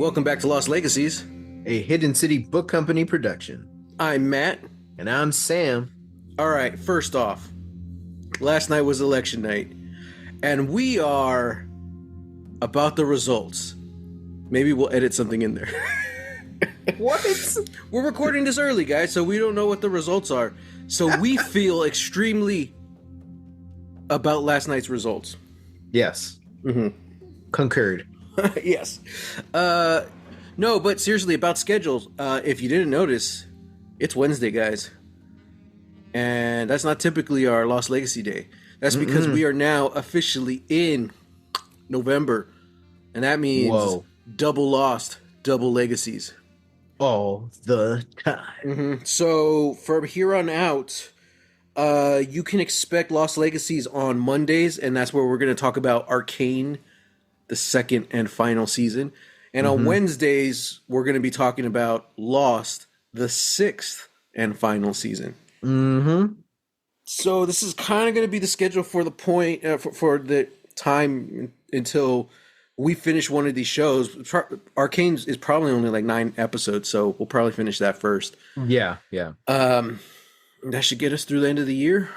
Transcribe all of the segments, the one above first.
Welcome back to Lost Legacies. A Hidden City Book Company production. I'm Matt. And I'm Sam. All right, first off, last night was election night, and we are about the results. Maybe we'll edit something in there. What? We're recording this early, guys, so we don't know what the results are. So we feel extremely about last night's results. Yes. Mm-hmm. Concurred. Yes. No, but seriously, about schedules, if you didn't notice, it's Wednesday, guys. And that's not typically our Lost Legacy Day. That's because we are now officially in November. And that means double Lost, double Legacies. All the time. Mm-hmm. So from here on out, you can expect Lost Legacies on Mondays, and that's where we're going to talk about Arcane, the second and final season. And on Wednesdays, we're going to be talking about Lost, the sixth and final season. Mm-hmm. So this is kind of going to be the schedule for the point for the time until we finish one of these shows. Arcane is probably only like 9 episodes, so we'll probably finish that first. Yeah. That should get us through the end of the year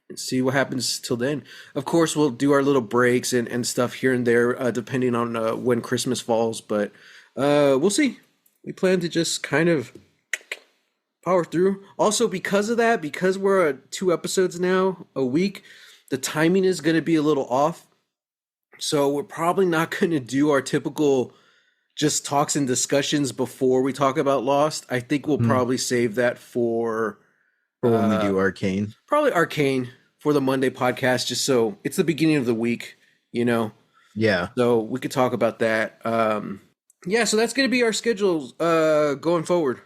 and see what happens till then. Of course, we'll do our little breaks and stuff here and there, depending on when Christmas falls. But we'll see. We plan to just kind of power through. Also, because of that, because we're at 2 episodes now a week, the timing is going to be a little off. So we're probably not going to do our typical just talks and discussions before we talk about Lost. I think we'll probably save that for when we do Arcane. Probably Arcane for the Monday podcast, just so it's the beginning of the week, you know? Yeah. So we could talk about that. Yeah, so that's going to be our schedules going forward.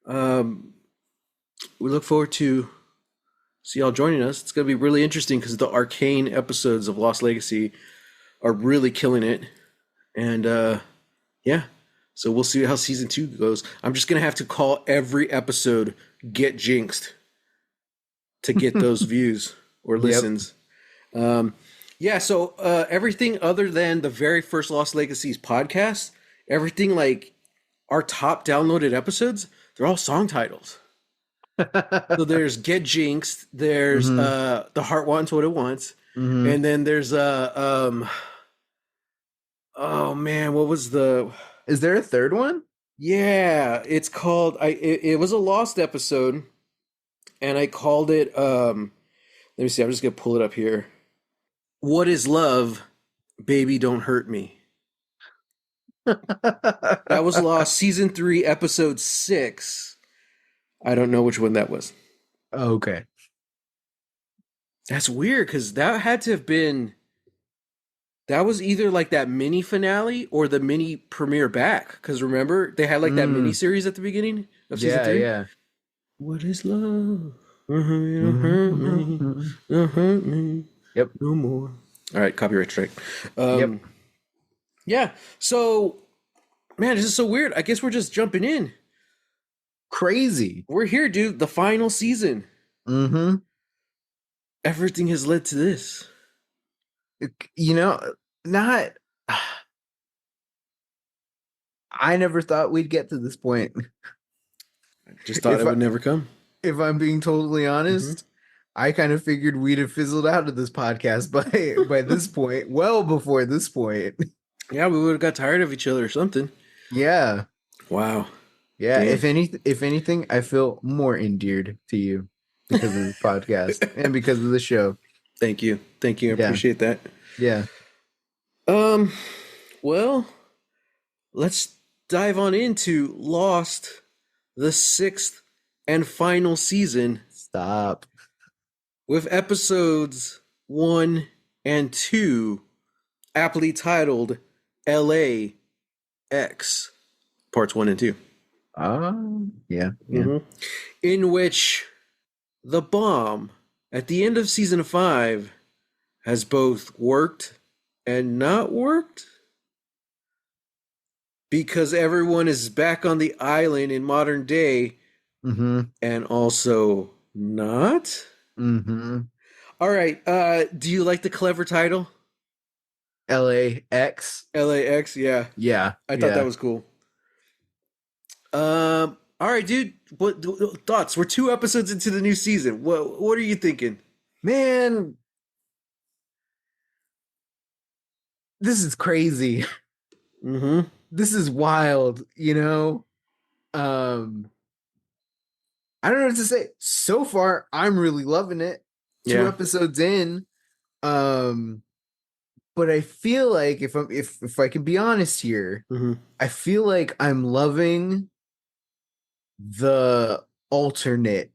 We look forward to see y'all joining us. It's going to be really interesting because the Arcane episodes of Lost Legacy are really killing it. And yeah, so we'll see how season 2 goes. I'm just going to have to call every episode Get Jinxed to get those views or listens. Yeah, so everything other than the very first Lost Legacies podcast, everything like our top downloaded episodes, they're all song titles. So there's Get Jinxed, there's The Heart Wants What It Wants, and then there's oh man, what was the... Is there a third one? Yeah, it's called it was a Lost episode, and I called it let me see, I'm just gonna pull it up here. What is Love? Baby Don't Hurt Me. That was Lost season 3, episode 6. I don't know which one that was. Okay. That's weird, because that had to have been... That was either like that mini finale or the mini premiere back. Because remember, they had like that mini series at the beginning of season 3? Yeah. What is love? Don't hurt me. Don't hurt me. Yep. No more. All right, copyright strike. Yeah, so, man, this is so weird. I guess we're just jumping in. Crazy. We're here, dude. The final season. Everything has led to this. You know, not... I never thought we'd get to this point. I just thought it would never come. If I'm being totally honest, I kind of figured we'd have fizzled out of this podcast by this point, well before this point. Yeah, we would have got tired of each other or something. Yeah. Wow. Yeah. Damn. If anything, I feel more endeared to you because of this podcast and because of the show. Thank you. I appreciate that. Yeah. Well, let's dive on into Lost, the 6th and final season. Stop. With episodes 1 and 2 aptly titled LAX parts 1 and 2. Yeah. In which the bomb at the end of season 5 has both worked and not worked, because everyone is back on the island in modern day, and also not. All right. Do you like the clever title? LAX. LAX, yeah. Yeah, I thought that yeah. was cool. All right, dude. What thoughts? We're 2 episodes into the new season. What are you thinking? Man, this is crazy. Mm-hmm. This is wild, you know? Um, I don't know what to say. So far, I'm really loving it. Two Yeah. episodes in. Um, but I feel like if I can be honest here, Mm-hmm. I feel like I'm loving the alternate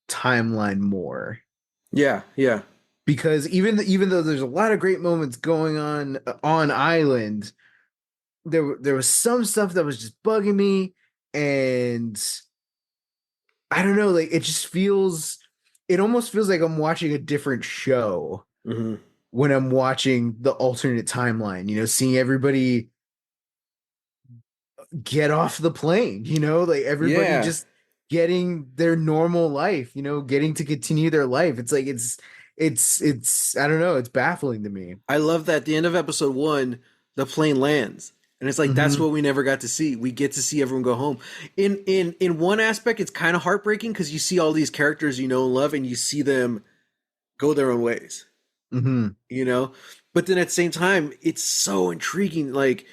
timeline more. Yeah. Yeah. Because even though there's a lot of great moments going on Island, there was some stuff that was just bugging me, and I don't know, like it almost feels like I'm watching a different show Mm-hmm. when I'm watching the alternate timeline, seeing everybody get off the plane, like everybody Yeah. just getting their normal life, getting to continue their life. It's like it's I don't know, it's baffling to me. I love that at the end of episode 1, the plane lands. And it's like that's Hmm. what we never got to see. We get to see everyone go home. In one aspect, it's kind of heartbreaking because you see all these characters you know and love, and you see them go their own ways. Hmm. You know, but then at the same time, it's so intriguing. Like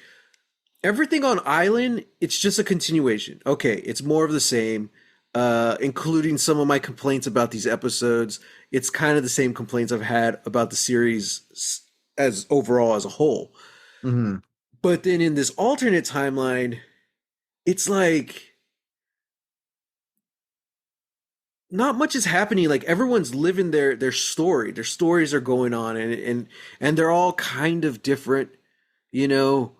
everything on Island, it's just a continuation. Okay, it's more of the same, including some of my complaints about these episodes. It's kind of the same complaints I've had about the series as overall as a whole. Hmm. But then in this alternate timeline, it's like not much is happening. Like everyone's living their story. Their stories are going on, and they're all kind of different. You know,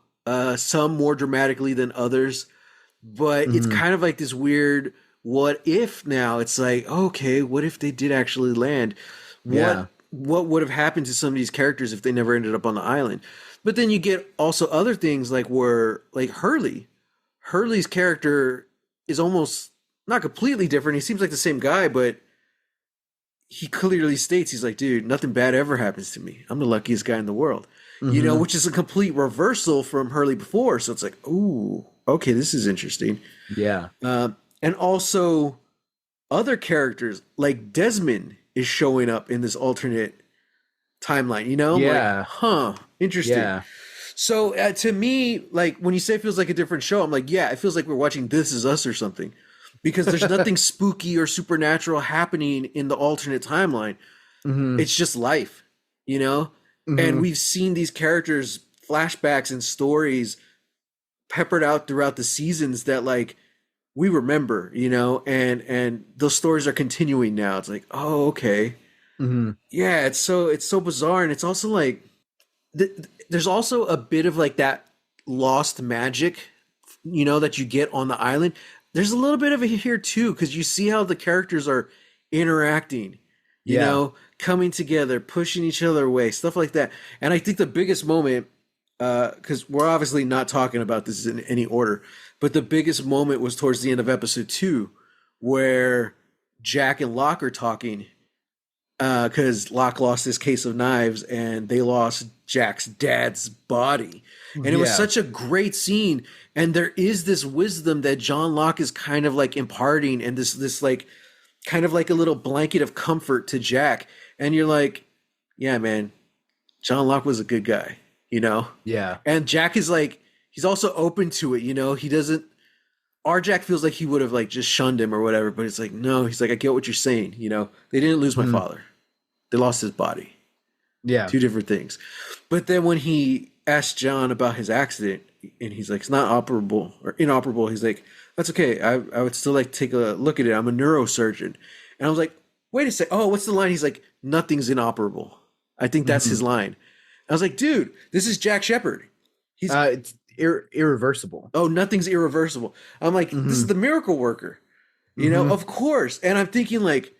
some more dramatically than others. But it's Hmm. kind of like this weird what if now. It's like, okay, what if they did actually land? Yeah. What would have happened to some of these characters if they never ended up on the island? But then you get also other things like where like Hurley's character is almost not completely different. He seems like the same guy, but he clearly states he's like, dude, nothing bad ever happens to me. I'm the luckiest guy in the world. You know, Hmm. which is a complete reversal from Hurley before. So it's like, ooh, okay, this is interesting. Yeah. And also other characters like Desmond is showing up in this alternate timeline. You know, I'm like, Yeah. huh, interesting. Yeah. So to me, like when you say it feels like a different show, I'm like, yeah, it feels like we're watching This Is Us or something, because there's nothing spooky or supernatural happening in the alternate timeline. Hmm. It's just life, you know. And Hmm. we've seen these characters flashbacks and stories peppered out throughout the seasons that like we remember, you know, and those stories are continuing now. It's like, oh, okay, Hmm. yeah. It's so bizarre, and it's also like there's also a bit of like that lost magic, you know, that you get on the island. There's a little bit of it here too, because you see how the characters are interacting, you Yeah. know, coming together, pushing each other away, stuff like that. And I think the biggest moment, because we're obviously not talking about this in any order, but the biggest moment was towards the end of episode 2, where Jack and Locke are talking, because Locke lost his case of knives and they lost Jack's dad's body. And it was Yeah. such a great scene. And there is this wisdom that John Locke is kind of like imparting, and this like kind of like a little blanket of comfort to Jack. And you're like, yeah, man, John Locke was a good guy, you know? Yeah. And Jack is like, he's also open to it, you know? He doesn't, our Jack feels like he would have like just shunned him or whatever, but it's like, no, he's like, I get what you're saying, you know? They didn't lose my Hmm. father. They lost his body. Yeah. Two different things. But then when he asked John about his accident, and he's like, it's not operable or inoperable, he's like, that's okay. I would still like to take a look at it. I'm a neurosurgeon. And I was like, wait a sec. Oh, what's the line? He's like, nothing's inoperable. I think that's Hmm. his line. I was like, dude, this is Jack Shepard. He's, It's irreversible. oh, nothing's irreversible. I'm like, this is Hmm. the miracle worker. You know, Hmm. of course. And I'm thinking, like,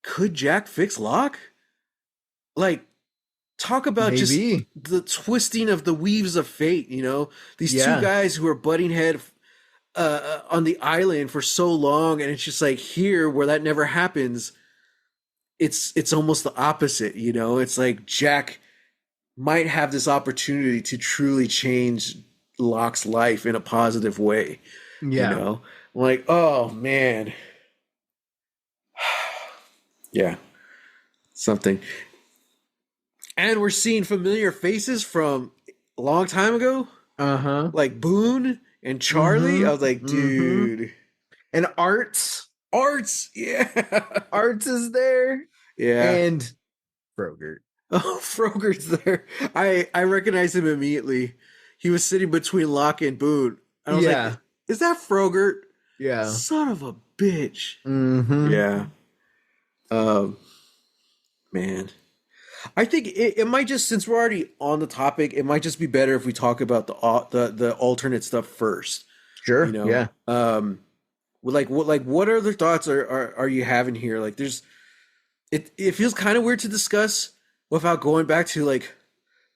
could Jack fix Locke? Like, talk about just Maybe. the twisting of the weaves of fate, you know? These two Yeah. guys who are butting head on the island for so long, and it's just like here where that never happens, it's almost the opposite, you know? It's like Jack might have this opportunity to truly change Locke's life in a positive way. You Yeah. know, like, oh man, yeah, something. And we're seeing familiar faces from a long time ago, Uh-huh. like Boone and Charlie. I Mm-hmm. was like, Mm-hmm. dude, And Arts, yeah, Arts is there. yeah. And Frogurt. Oh, Froger's there. I recognized him immediately. He was sitting between Locke and Boone. And I was like, Yeah. is that Frogert? Yeah. Son of a bitch. Mm-hmm. Yeah. Um, man. I think it might just, since we're already on the topic, it might just be better if we talk about the alternate stuff first. You Sure. know, Yeah. what other thoughts are you having here? Like, there's it feels kind of weird to discuss without going back to like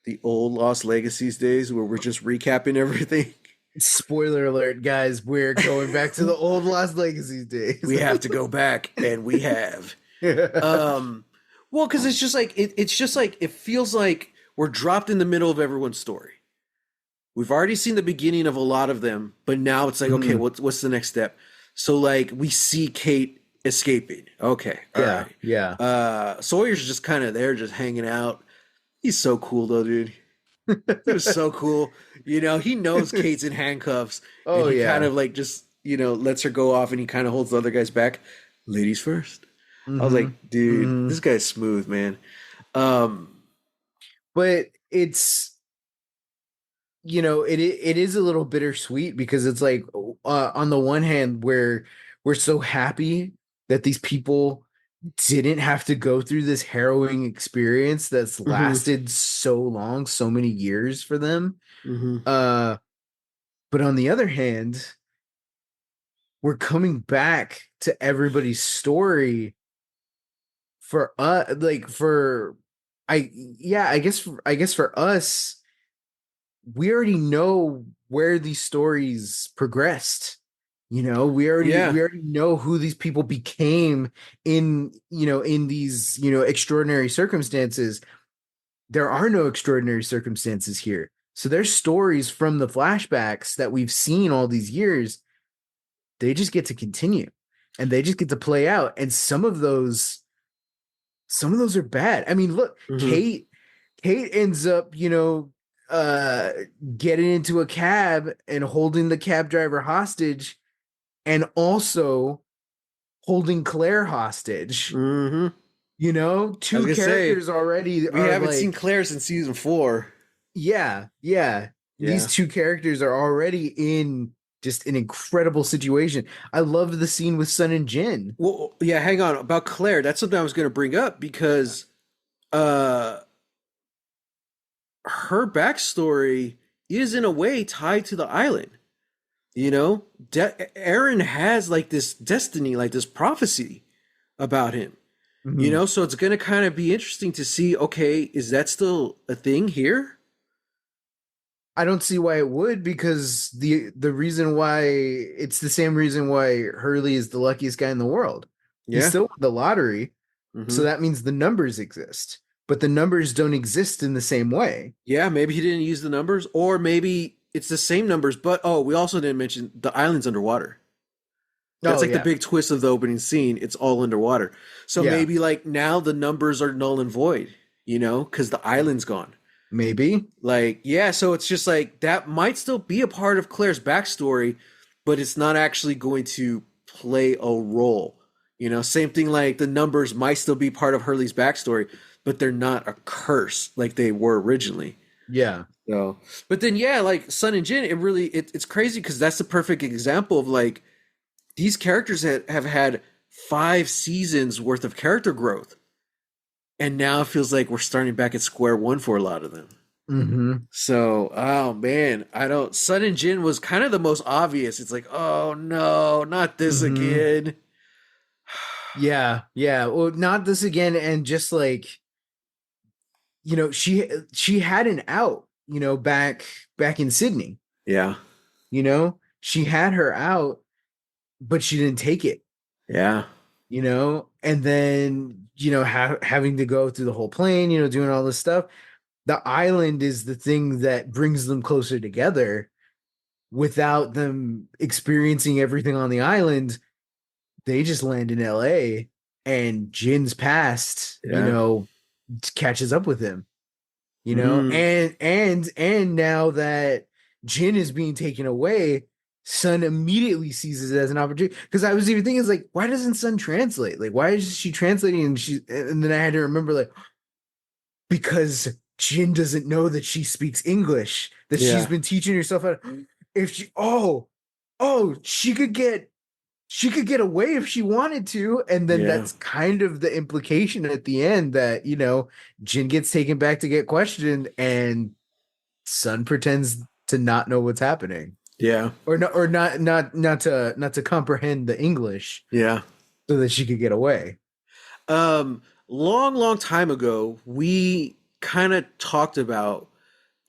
the old Lost Legacies days where we're just recapping everything. Spoiler alert, guys. We're going back to the old Lost Legacies days. We have to go back, and we have. Um, well, because it's just like it's just like it feels like we're dropped in the middle of everyone's story. We've already seen the beginning of a lot of them, but now it's like, okay, Mhm. what's the next step? So like we see Kate escaping. Okay, all Yeah. right. Yeah. Sawyer's just kind of there, just hanging out. He's so cool though, dude. He was so cool. You know, he knows Kate's in handcuffs, and Oh he kind yeah. of like just lets her go off, and he kind of holds the other guys back. Ladies first. I was Mm-hmm. like, dude, Mm-hmm. this guy's smooth, man. Um, But it's it is a little bittersweet because it's like on the one hand we're so happy that these people didn't have to go through this harrowing experience that's mhm, lasted so long, so many years for them. mhm. Uh but on the other hand, we're coming back to everybody's story for like for I yeah, I guess for us we already know where these stories progressed. Yeah, We already know who these people became in these, extraordinary circumstances. There are no extraordinary circumstances here. So there's stories from the flashbacks that we've seen all these years. They just get to continue and they just get to play out. And some of those are bad. I mean, look, mhm. Kate ends up, uh getting into a cab and holding the cab driver hostage and also holding Claire hostage. Hmm. I was Two gonna say characters already we are haven't seen like, Claire since season 4. yeah, yeah. These Yeah. two characters are already in just an incredible situation. I loved the scene with Sun and Jin. Well, yeah. Hang on about Claire. That's something I was gonna bring up because uh, her backstory is in a way tied to the island. You know, Aaron has like this destiny, like this prophecy about him. Mhm. So it's gonna kind of be interesting to see. Okay, is that still a thing here? I don't see why it would, because the reason why it's the same reason why Hurley is the luckiest guy in the world. He Yeah. still won the lottery, so Hmm. that means the numbers exist, but the numbers don't exist in the same way. Yeah, maybe he didn't use the numbers, or maybe it's the same numbers, but oh, we also didn't mention the island's underwater. That's Oh like the yeah, big twist of the opening scene. It's all underwater. So yeah, maybe like now the numbers are null and void, because the island's gone. maybe. Like, yeah, so it's just like that might still be a part of Claire's backstory, but it's not actually going to play a role. Same thing like the numbers might still be part of Hurley's backstory, but they're not a curse like they were originally. Yeah. So, but then yeah, like Sun and Jin, it's crazy because that's the perfect example of like these characters have had 5 seasons worth of character growth, and now it feels like we're starting back at square one for a lot of them. Hmm. So, oh man, I don't. Sun and Jin was kind of the most obvious. It's like, oh no, not this Hmm. again. Yeah, yeah. Well, not this again, and just like, she had an out, back in Sydney. Yeah, She had her out, but she didn't take it. yeah, And then having to go through the whole plane, doing all this stuff. the island is the thing that brings them closer together. Without them experiencing everything on the island, they just land in LA, and Jin's past, Yeah. catches up with him, Mm, and now that Jin is being taken away, Sun immediately sees it as an opportunity. Because I was even thinking, it's like, why doesn't Sun translate? Like, why is she translating? And then I had to remember, like, because Jin doesn't know that she speaks English, that she's yeah. been teaching herself how to, if she she could get away if she wanted to. And then Yeah. that's kind of the implication at the end, that Jin gets taken back to get questioned, and Sun pretends to not know what's happening, Yeah. or not to comprehend the English, Yeah. so that she could get away. Long time ago, we kind of talked about,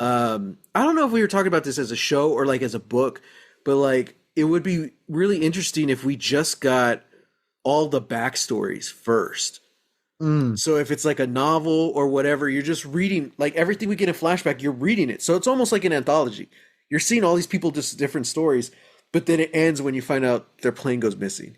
I don't know if we were talking about this as a show or like as a book, but like it would be really interesting if we just got all the backstories first. Mm, So if it's like a novel or whatever, you're just reading like everything we get in flashback, you're reading it. So it's almost like an anthology. You're seeing all these people, just different stories, but then it ends when you find out their plane goes missing.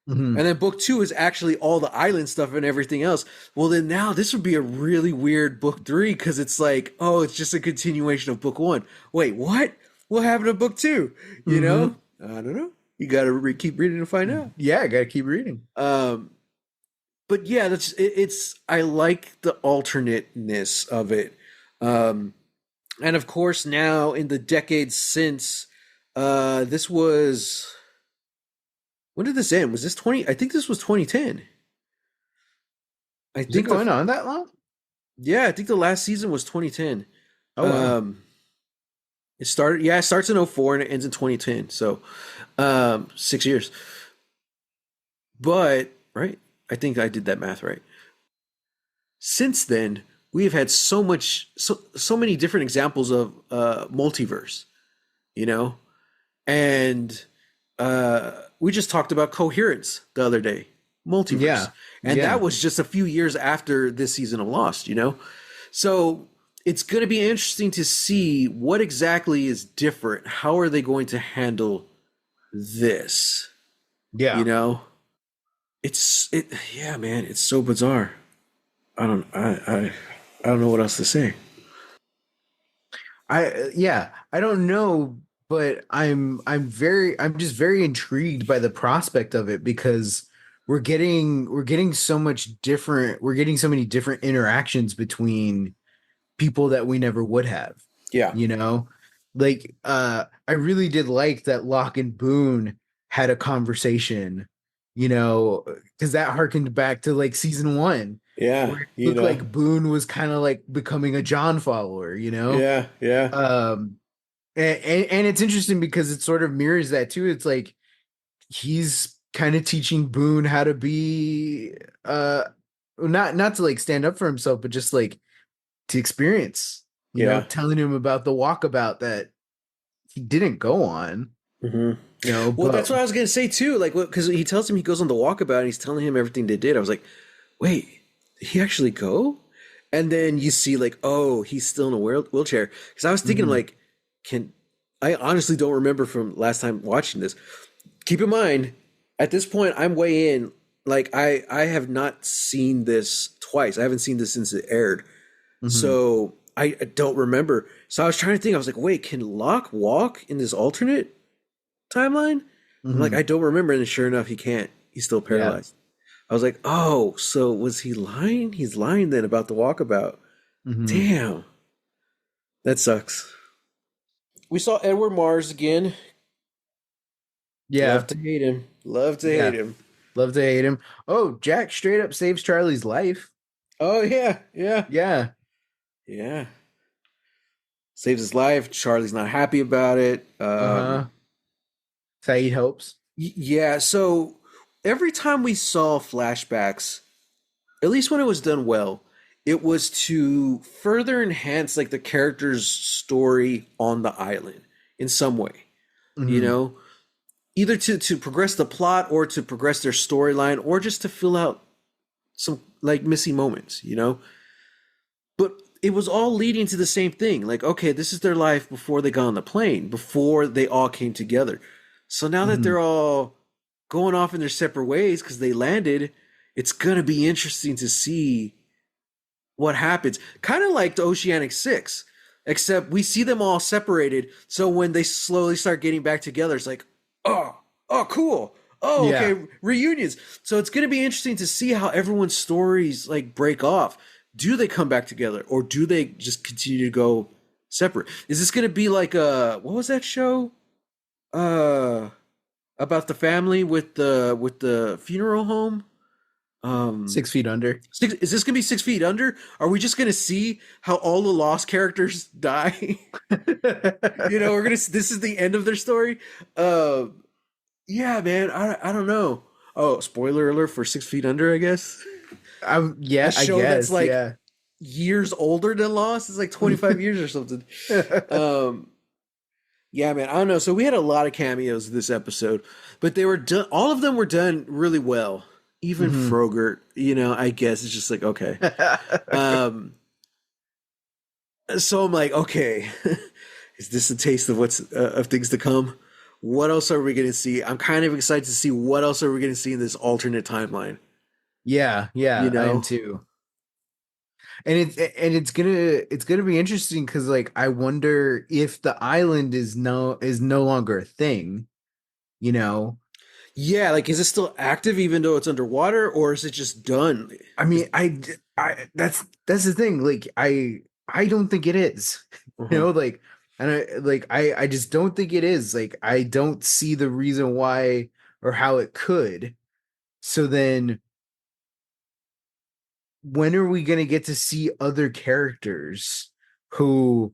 mhm. And then book two is actually all the island stuff and everything else. Well, then now this would be a really weird book three, because it's like, oh, it's just a continuation of book one. Wait, what? What happened to book two? You know? Mhm. I don't know. You got to keep reading to find out. Yeah, I gotta keep reading. Um, but yeah, it's. I like the alternateness of it, and of course now in the decades since, this was, when did this end? Was this 20? I think this was 2010. I Is it think going the on that long? Yeah, I think the last season was 2010. Oh wow. Um, it starts in '04 and it ends in 2010. So, 6 years. But right, I think I did that math right. Since then, we have had so many different examples of multiverse, you know, and we just talked about coherence the other day, multiverse, Yeah. and that Yeah. was just a few years after this season of Lost, you know. So it's going to be interesting to see what exactly is different. How are they going to handle this? You Yeah. know, yeah, man, it's so bizarre. I don't know what else to say. I don't know, but I'm just very intrigued by the prospect of it, because we're getting so many different interactions between people that we never would have, Yeah, you know? Like, I really did like that Locke and Boone had a conversation, because that harkened back to like season one, yeah, where it you looked know, like Boone was kind of like becoming a John follower. yeah, yeah, Um, and it's interesting because it sort of mirrors that too. It's like he's kind of teaching Boone how to be, not to like stand up for himself, but just like to experience, yeah. telling him about the walkabout that he didn't go on, Hmm. Well, but that's what I was gonna say too. Like, because he tells him he goes on the walkabout and he's telling him everything they did. I was like, wait, did he actually go? And then you see like, oh, he's still in a wheelchair. Because I was thinking mhm, like, can I honestly don't remember from last time watching this. Keep in mind, at this point, I'm way in. Like, I have not seen this twice. I haven't seen this since it aired. mhm, So I don't remember. So I was trying to think. I was like, wait, can Locke walk in this alternate timeline? I'm like, mhm. I don't remember. And sure enough, he can't. He's still Yeah. paralyzed. I was like, oh, so was he lying? He's lying then about the walkabout. Mhm. Damn, that sucks. We saw Edward Mars again. Love Yeah. to hate him. Love to hate Yeah. him. Love to hate him. Oh, Jack straight up saves Charlie's life. Oh yeah, yeah, Yeah. yeah. Saves his life. Charlie's not happy about it. Uh-huh. Saeed helps. Yeah. So every time we saw flashbacks, at least when it was done well, it was to further enhance like the character's story on the island in some way. You Mhm. know, either to progress the plot or to progress their storyline or just to fill out some like missing moments. You know, but it was all leading to the same thing. Like, okay, this is their life before they got on the plane, before they all came together. So now that Mhm. they're all going off in their separate ways because they landed, it's gonna be interesting to see what happens. Kind of like the Oceanic Six, except we see them all separated. So when they slowly start getting back together, it's like, oh, cool. Oh, Yeah. okay, reunions. So it's going to be interesting to see how everyone's stories like break off. Do they come back together, or do they just continue to go separate? Is this going to be like what was that show? Uh, about the family with the funeral home. 6 feet under. Is this gonna be 6 feet under? Are we just gonna see how all the lost characters die? We're gonna. This is the end of their story. Uh, yeah, man. I don't know. Oh, spoiler alert for 6 feet under. I guess a Yeah, I show that's guess. like Yeah. years older than Lost. It's like 25 years or something. Um, yeah, man. I don't know. So we had a lot of cameos this episode, but they were done. All of them were done really well. Even Mhm. Frogurt, I guess it's just like okay. Um, so I'm like, okay, is this a taste of what's of things to come? What else are we going to see? I'm kind of excited to see what else are we going to see in this alternate timeline. Yeah, You yeah, I am know? too. And it's gonna be interesting because like I wonder if the island is no longer a thing, you know. Yeah, like is it still active even though it's underwater, or is it just done? I Is, mean, that's the thing. Like, I don't think it is. uh-huh. Like, and I just don't think it is. Like, I don't see the reason why or how it could. So then, when are we gonna get to see other characters who,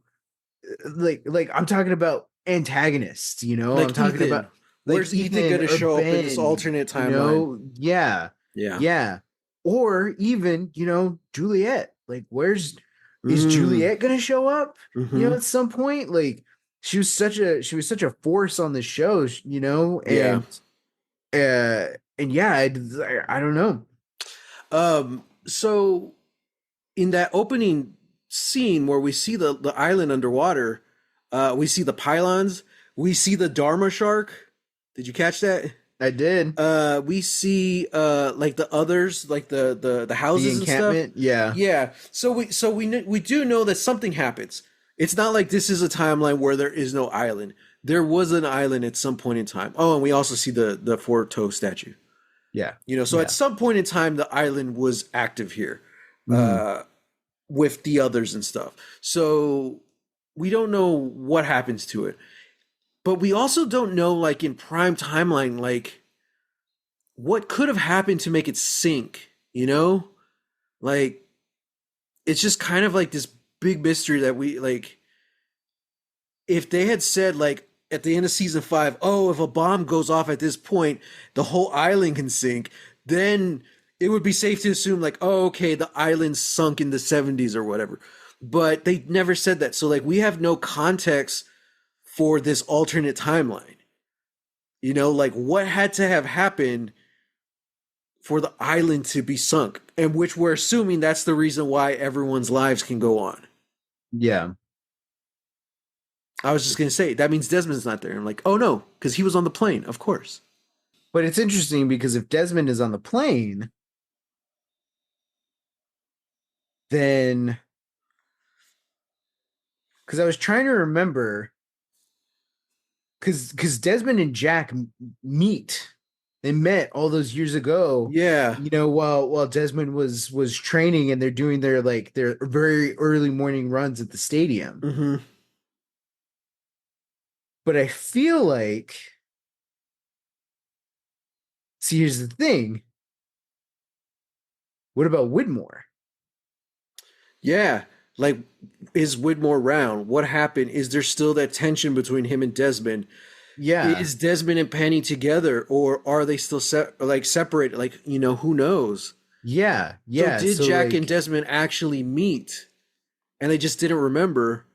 like I'm talking about antagonists? I'm Like talking Ethan, about like where's Ethan going Ethan to or show up in this Ben. alternate timeline? Yeah, Yeah. yeah, or even Juliet. Like, is Mm. Juliet gonna show up? Mm-hmm. At some point, like she was such a force on the show. Yeah. And yeah, I don't know. So in that opening scene where we see the island underwater, we see the pylons, we see the Dharma shark. Did you catch that? I did. We see like the others, like the The houses and stuff. encampment, yeah. Yeah. So we do know that something happens. It's not like this is a timeline where there is no island. There was an island at some point in time. Oh, and we also see the four toe statue. Yeah. So at Yeah. some point in time, the island was active here. Mhm. Uh, with the others and stuff. So we don't know what happens to it. But we also don't know, like in prime timeline, like what could have happened to make it sink, Like it's just kind of like this big mystery that we like if they had said like at the end of season 5, oh, if a bomb goes off at this point, the whole island can sink, then it would be safe to assume like, oh, okay, the island sunk in the 70s or whatever. But they never said that. So like we have no context for this alternate timeline. Like what had to have happened for the island to be sunk, and which we're assuming that's the reason why everyone's lives can go on. Yeah. I was just gonna say that means Desmond's not there. I'm like, oh no, because he was on the plane, of course. But it's interesting because if Desmond is on the plane, then because I was trying to remember because Desmond and Jack meet. They met all those years ago. Yeah. While Desmond was training and they're doing their very early morning runs at the stadium. Mm-hmm. But I feel like, see, here's the thing. What about Widmore? Yeah. Like, is Widmore around? What happened? Is there still that tension between him and Desmond? Yeah, Is Desmond and Penny together, or are they still separated? Like, who knows? yeah, So yeah. did So Jack and like, Desmond actually meet, and they just didn't remember,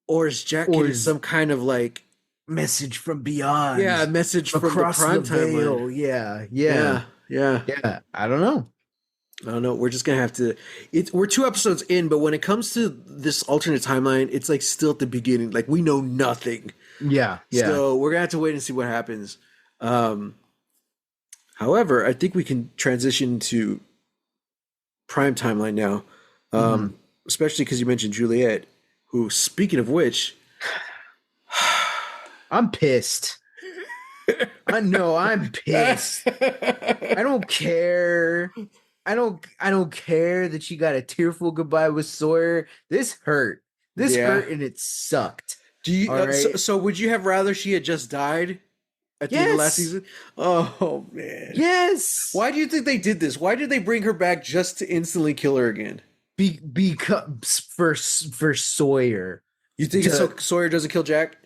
or is Jack or getting is some kind of like message from beyond, message from the across the prime timeline? veil? Yeah, yeah, Yeah, yeah. yeah. I don't know. I don't know. We're just gonna have to. We're 2 episodes in, but when it comes to this alternate timeline, it's like still at the beginning. Like we know nothing, Yeah, yeah. so we're gonna have to wait and see what happens. Um, However, I think we can transition to prime timeline now, Mhm. especially because you mentioned Juliet, who, speaking of which, I'm pissed. I know I'm pissed. I don't care. I don't care that she got a tearful goodbye with Sawyer. This hurt. This yeah. hurt and it sucked. Do you? All right. So would you have rather she had just died at the end of last Yes. season? Oh man. Yes. Why do you think they did this? Why did they bring her back just to instantly kill her again? Because for Sawyer You think it's so to Sawyer doesn't kill Jack?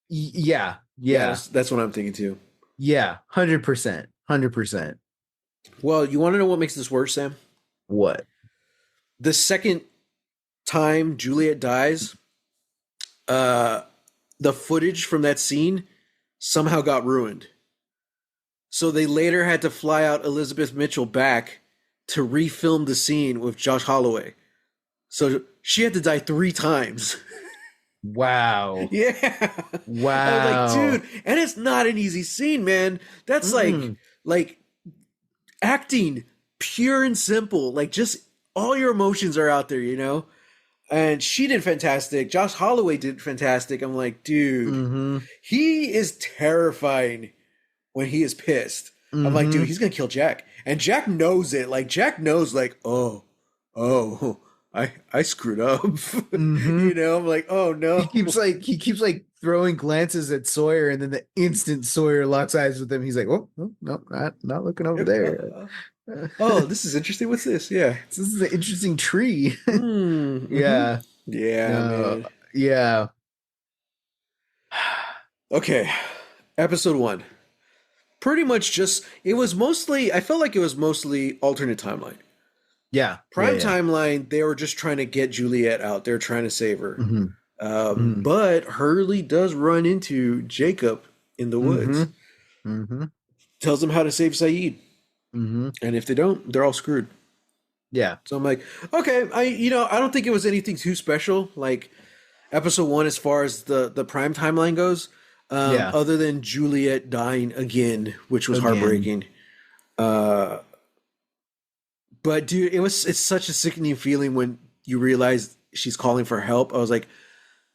yeah, Yeah, yeah. that's what I'm thinking too. Yeah, 100%. 100%. Well, you want to know what makes this worse, Sam? What? The second time Juliet dies, uh, the footage from that scene somehow got ruined. So they later had to fly out Elizabeth Mitchell back to refilm the scene with Josh Holloway. So she had to die 3 times. Wow. Yeah. I was like, Wow. dude, and it's not an easy scene, man. That's Mm-mm. like acting pure and simple. Like just all your emotions are out there, you know? And she did fantastic. Josh Holloway did fantastic. I'm like, dude, Mm-hmm. he is terrifying when he is pissed. I'm like, dude, Mm-hmm. he's gonna kill Jack. And Jack knows it. Like Jack knows, like, oh, I screwed up. Mm-hmm. You know, I'm like, oh no. He keeps like throwing glances at Sawyer, and then the instant Sawyer locks eyes with him, he's like, "Oh, no, not looking over there. Oh, this is interesting. What's this? Yeah. This is an interesting tree." Mm-hmm. Yeah. Yeah, No. man. Yeah. Okay. Episode 1. Pretty much just it was mostly I felt like it was mostly alternate timeline. Yeah. Yeah. Prime Yeah. timeline, they were just trying to get Juliet out. They're trying to save her. Mm-hmm. Mm-hmm. But Hurley does run into Jacob in the Mm-hmm. woods, Mm-hmm. tells them how to save Saeed. Mm-hmm. And if they don't, they're all screwed. Yeah. So I'm like, okay, I don't think it was anything too special. Like episode 1 as far as the prime timeline goes. Yeah. Other than Juliet dying again, which was Again. heartbreaking. But dude, it's such a sickening feeling when you realize she's calling for help. I was like,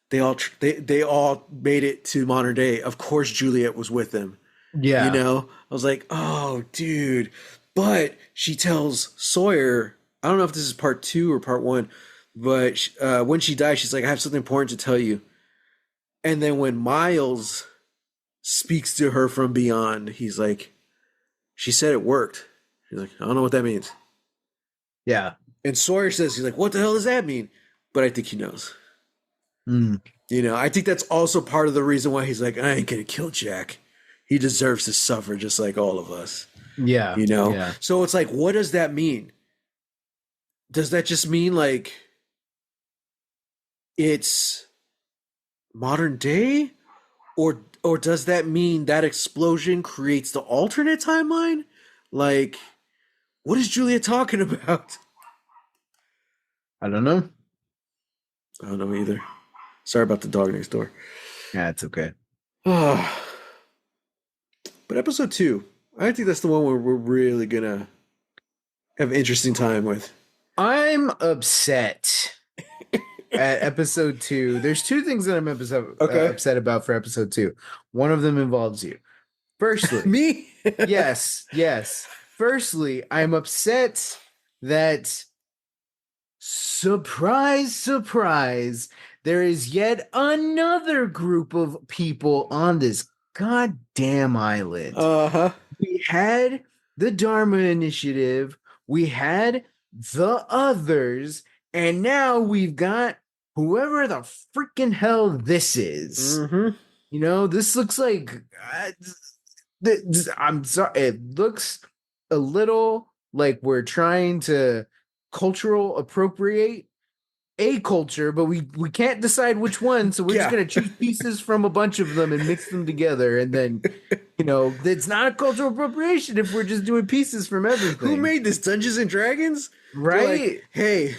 they all made it to modern day. Of course, Juliet was with them. Yeah. You know, I was like, oh, dude. But she tells Sawyer, I don't know if this is part 2 or part 1, but when she dies, she's like, I have something important to tell you. And then when Miles speaks to her from beyond, he's like, she said it worked. He's like, I don't know what that means. Yeah. And Sawyer says, he's like, what the hell does that mean? But I think he knows. Mm. You know, I think that's also part of the reason why he's like, I ain't gonna kill Jack. He deserves to suffer just like all of us. Yeah. You know? Yeah. So it's like, what does that mean? Does that just mean like it's modern day? Or does that mean that explosion creates the alternate timeline? Like, what is Julia talking about? I don't know. I don't know either. Sorry about the dog next door. Yeah, it's okay. But episode 2, I think that's the one where we're really gonna have an interesting time with. I'm upset at episode 2. There's 2 things that I'm upset about for episode 2. One of them involves you. Firstly, Me? yes. Firstly, I'm upset that surprise, there is yet another group of people on this goddamn island. Uh-huh. We had the Dharma Initiative, we had the others, and now we've got whoever the freaking hell this is. Mm-hmm. You know, this looks like I'm sorry, it looks a little like we're trying to cultural appropriate a culture, but we can't decide which one, so we're just gonna choose pieces from a bunch of them and mix them together and then It's not a cultural appropriation if we're just doing pieces from Who everything, made this? Dungeons and Dragons? They're like, right? hey,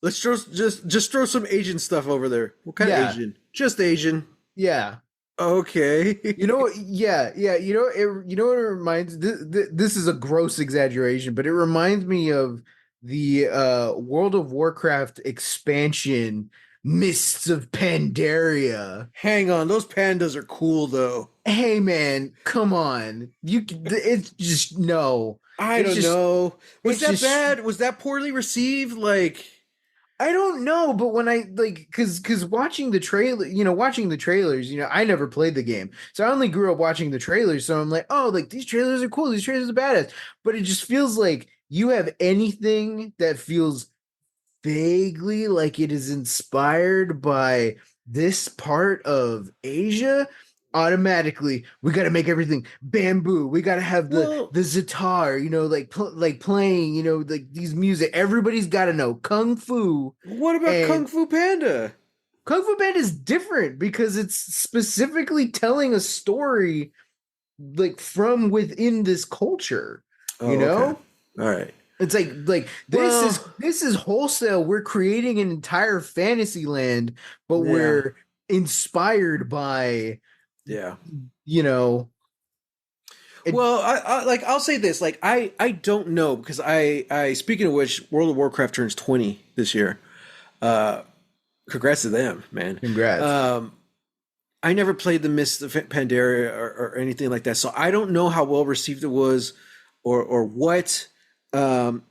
let's just throw some Asian stuff over there. What kind of Yeah, Asian? Just Asian. yeah. Okay. Yeah, yeah. What it reminds. This is a gross exaggeration, but it reminds me of the World of Warcraft expansion, Mists of Pandaria. Hang on, those pandas are cool though. Hey, man, come on. It's just no. I It's don't just know. Was it's that just bad? Was that poorly received? Like, I don't know, but when I like, cause watching the trailer, watching the trailers, I never played the game, so I only grew up watching the trailers. So I'm like, oh, like these trailers are cool, these trailers are badass. But it just feels like you have anything that feels vaguely like it is inspired by this part of Asia, automatically we got to make everything bamboo. We got to have well, the zitar, like playing, like these music. Everybody's got to know kung fu, what about Kung and Fu Panda? Kung Fu Band is different because it's specifically telling a story like from within this culture, you Oh, okay. know? All right. It's like Well, this is wholesale. We're creating an entire fantasy land, but yeah, we're inspired by yeah. you know it. Well, I'll say this. Like, I don't know because I speaking of which, World of Warcraft turns 20 this year. Uh, Congrats to them, man. Congrats. Um, I never played the Mist of Pandaria or anything like that, so I don't know how well received it was, or what. Um,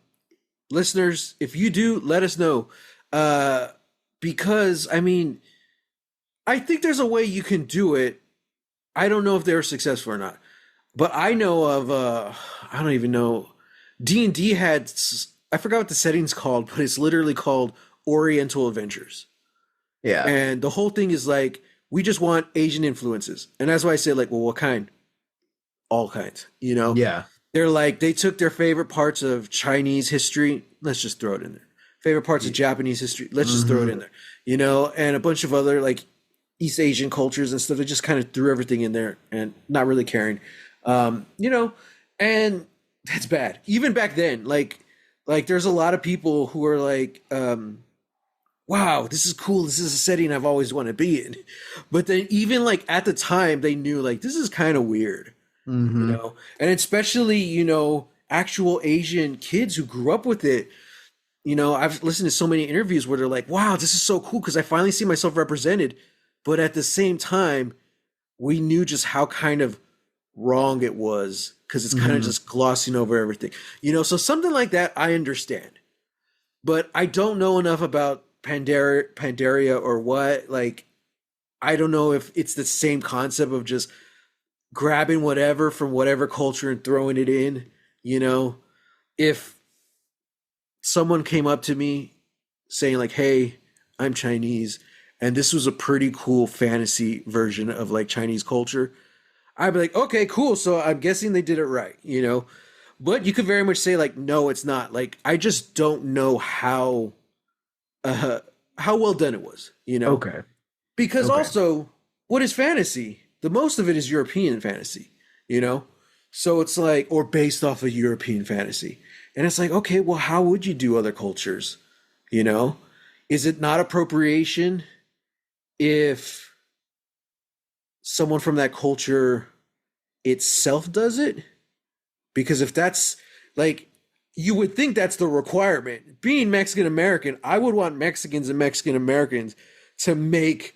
Listeners, if you do, let us know. Uh, because I mean, I think there's a way you can do it. I don't know if they were successful or not, but I know of. I don't even know. D&D had. I forgot what the setting's called, but it's literally called Oriental Adventures. Yeah. And the whole thing is like, we just want Asian influences. And that's why I say, like, well, what kind? All kinds, you know? Yeah. They're like, they took their favorite parts of Chinese history, let's just throw it in there. Favorite parts of Japanese history, let's just throw it Mm-hmm. in there, you know? And a bunch of other, like, East Asian cultures and stuff. They just kind of threw everything in there and not really caring, you know? And that's bad. Even back then, like there's a lot of people who are like, wow, this is cool. This is a setting I've always wanted to be in. But then even like at the time they knew like this is kind of weird, you Mm-hmm. know? And especially, you know, actual Asian kids who grew up with it. You know, I've listened to so many interviews where they're like, wow, this is so cool because I finally see myself represented. But at the same time, we knew just how kind of wrong it was because it's kind of Mm-hmm. just glossing over everything. You know, so something like that I understand. But I don't know enough about Pandaria or what. Like, I don't know if it's the same concept of just grabbing whatever from whatever culture and throwing it in. You know, if someone came up to me saying like, "Hey, I'm Chinese," and this was a pretty cool fantasy version of like Chinese culture, I'd be like, "Okay, cool. So I'm guessing they did it right," you know. But you could very much say like, "No, it's not." Like, I just don't know uh, how well done it was, you know. Okay. Because Okay. also, what is fantasy? The most of it is European fantasy, you know? So it's like, or based off of European fantasy. And it's like, okay, well, how would you do other cultures? You know? Is it not appropriation if someone from that culture itself does it? Because if that's like, you would think that's the requirement. Being Mexican American, I would want Mexicans and Mexican Americans to make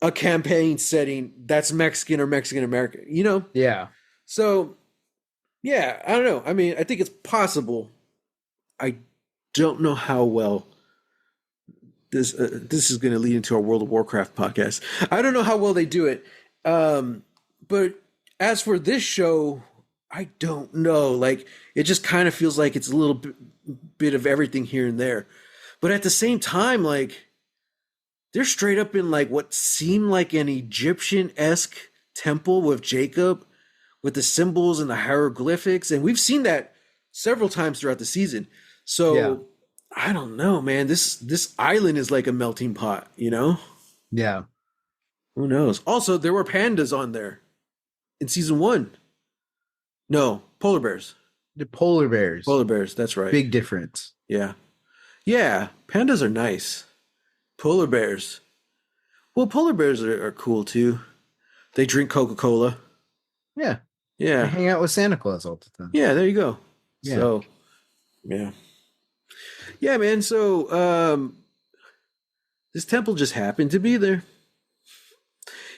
a campaign setting that's Mexican or Mexican American, you know? Yeah. So, yeah, I don't know. I mean, I think it's possible. I don't know how well this is going to lead into our World of Warcraft podcast. I don't know how well they do it. But as for this show, I don't know. Like, it just kind of feels like it's a little bit of everything here and there. But at the same time, like, they're straight up in like what seemed like an Egyptian-esque temple with Jacob, with the symbols and the hieroglyphics, and we've seen that several times throughout the season. Yeah. So I don't know, man. This island is like a melting pot, you know? Yeah. Who knows? Also, there were pandas on there. in season 1. No, polar bears. The polar bears. Polar bears, that's right. Big difference. Yeah. Yeah, pandas are nice. Polar bears. Well, polar bears are cool too. They drink Coca-Cola. Yeah. They Yeah. hang out with Santa Claus all the time. Yeah, there you go. Yeah. So, yeah. Yeah, man. So, this temple just happened to be there.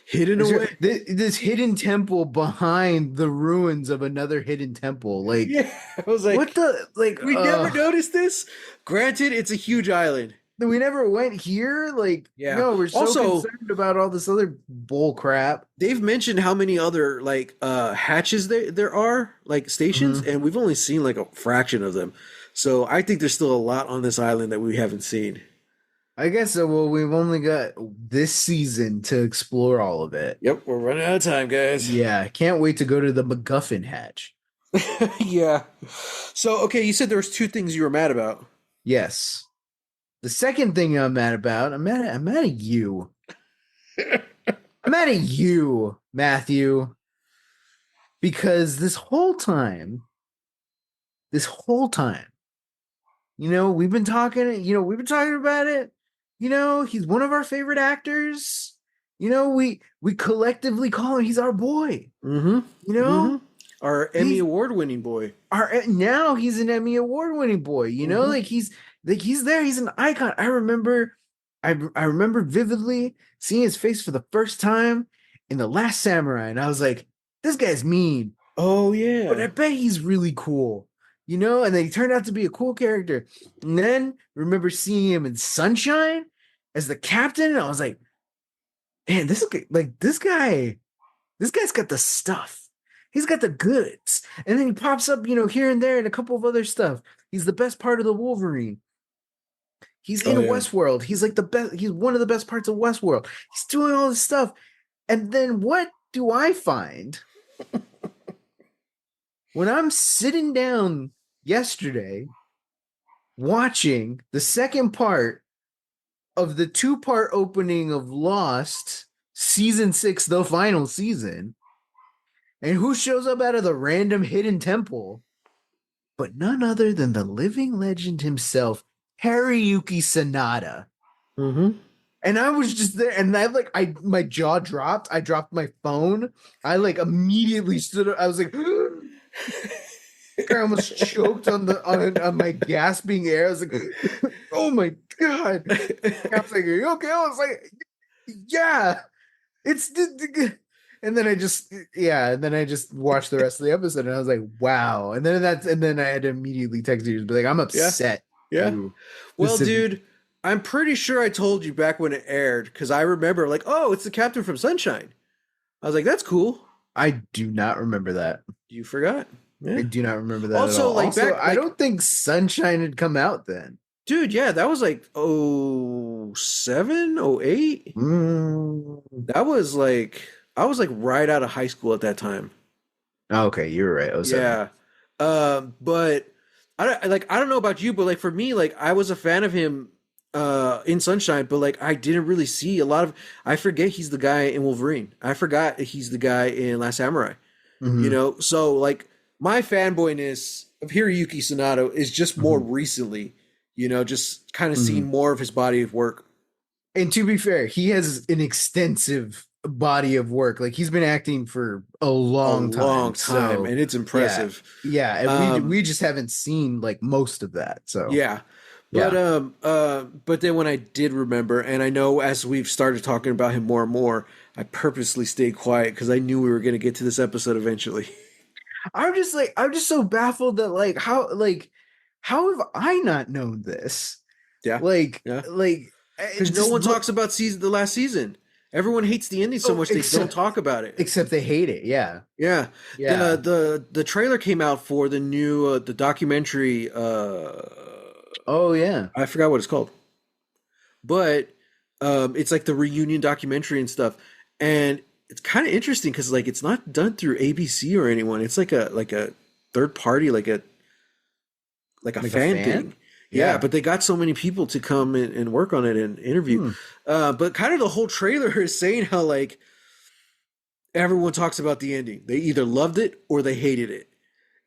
Hidden away. This hidden temple behind the ruins of another hidden temple. Like, Yeah, I was like, what the, like, we never noticed this. Granted, it's a huge island. we never went here. Like, Yeah. no, we're so Also- concerned about all this other bull crap. They've mentioned how many other like hatches there are, like stations, and we've only seen like a fraction of them. So I think there's still a lot on this island that we haven't seen. I guess so. Well, we've only got this season to explore all of it. Yep, we're running out of time, guys. Yeah, can't wait to go to the MacGuffin hatch. Yeah. So, okay, you said there was 2 things you were mad about. Yes. The second thing I'm mad about, I'm mad at you. I'm mad at you, Matthew. Because this whole time, we've been talking about it. He's one of our favorite actors. We collectively call him, he's our boy. Mm-hmm. Our Emmy Award-winning boy. Now he's an Emmy Award-winning boy. He's there. He's an icon. I remember vividly seeing his face for the first time in The Last Samurai, and I was like, this guy's mean. Oh yeah. But I bet he's really cool. And then he turned out to be a cool character. And then remember seeing him in Sunshine as the captain, and I was like, man, this guy's got the stuff. He's got the goods. And then he pops up, here and there and a couple of other stuff. He's the best part of the Wolverine. He's in Westworld. He's like the best. He's one of the best parts of Westworld. He's doing all this stuff. And then what do I find when I'm sitting down yesterday watching the second part of the 2-part opening of Lost season 6, the final season? And who shows up out of the random hidden temple? But none other than the living legend himself, Hariyuki Sanada. Mm-hmm. And I was just there, and my jaw dropped. I dropped my phone. I immediately stood up. I was like, I almost choked on my gasping air. I was like, oh my God. I was like, are you okay? I was like, yeah, it's and then I just watched the rest of the episode, and I was like, wow. And then I had to immediately text you, but I'm upset. Yeah. Well, dude, I'm pretty sure I told you back when it aired, because I remember oh, it's the captain from Sunshine. I was like, that's cool. I do not remember that. You forgot? Yeah. I do not remember that Also, at all. I don't think Sunshine had come out then. Dude, yeah, that was 07, 08. That was I was right out of high school at that time. Oh, okay, you were right. Yeah. But I don't know about you, but for me, I was a fan of him in Sunshine, but I didn't really see a lot of. I forget he's the guy in Wolverine. I forgot he's the guy in Last Samurai. Mm-hmm. So my fanboyness of Hiroyuki Sanada is just more recently. Just kind of seeing more of his body of work. And to be fair, he has an extensive body of work. He's been acting for a long time, so, and it's impressive. Yeah, and we just haven't seen most of that. So yeah. But then when I did remember, and I know as we've started talking about him more and more, I purposely stayed quiet because I knew we were going to get to this episode eventually. I'm just so baffled that how have I not known this? Yeah. Because no one talks about the last season. Everyone hates the ending so much they don't talk about it. Except they hate it. Yeah. Yeah. The trailer came out for the new the documentary. Oh yeah. I forgot what it's called, but it's the reunion documentary and stuff, and it's kind of interesting because it's not done through ABC or anyone. It's like a third party, like a fan thing. Yeah, but they got so many people to come and work on it and interview. But kind of the whole trailer is saying how everyone talks about the ending. They either loved it or they hated it,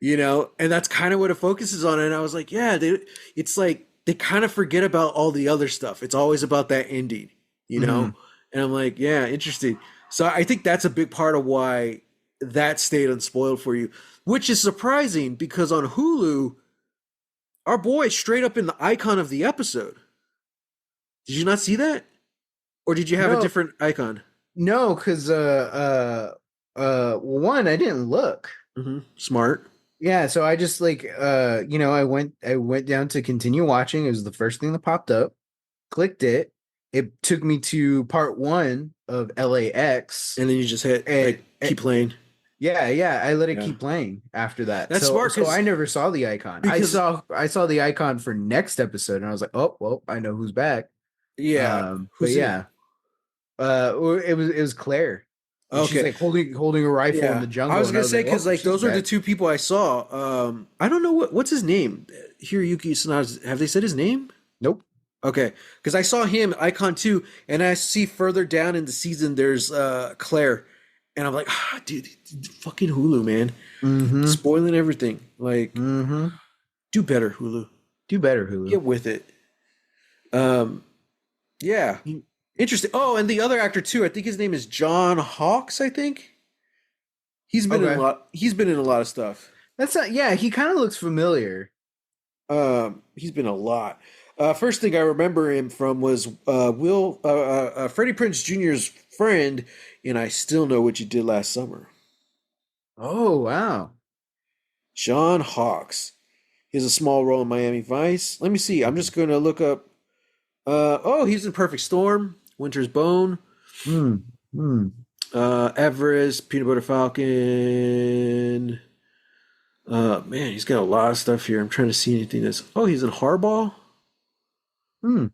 you know, and that's kind of what it focuses on. And I was like, yeah, it's like they kind of forget about all the other stuff. It's always about that ending, you know? Mhm. And I'm like, yeah, interesting. So I think that's a big part of why that stayed unspoiled for you, which is surprising because on Hulu, our boy straight up in the icon of the episode. Did you not see that? Or did you have a No, different icon? no, because one, I didn't look. Smart. Yeah, so I just like I went down to continue watching. It was the first thing that popped up. Clicked it. It took me to part one of LAX, And then you just hit and, like keep playing. yeah, yeah, I let it Yeah. keep playing after that. That's So smart so I never saw the icon. I because saw I saw the icon for next episode, and I was like, oh well, I know who's back. yeah, But who's in it? yeah, it was Claire, and she's Okay. like holding a rifle in Yeah. the I jungle, was and I gonna was say like, because oh, like she's those are the back. two people I saw. I don't know what's his name. Hiroyuki Sanada. Have they said his name? Nope. Okay, because I saw him icon too, and I see further down in the season there's Claire, and I'm like, dude, fucking Hulu, man, Mm-hmm. spoiling everything. Like, Mm-hmm. do better, Hulu. Do better, Hulu. Get with it. Um, yeah, interesting. Oh, and the other actor too. I think his name is John Hawkes. I think he's been in a Okay. lot. He's been in a lot of stuff. That's not, yeah, he kind of looks familiar. He's been a lot. First thing I remember him from was Freddie Prinze Jr.'s friend, and I still know what you did last summer. Oh, wow. John Hawkes. He has a small role in Miami Vice. Let me see. I'm just going to look up. Oh, he's in Perfect Storm, Winter's Bone, Hmm. Hmm. Everest, Peanut Butter Falcon. Man, he's got a lot of stuff here. I'm trying to see anything that's. Oh, he's in Hardball. Hmm.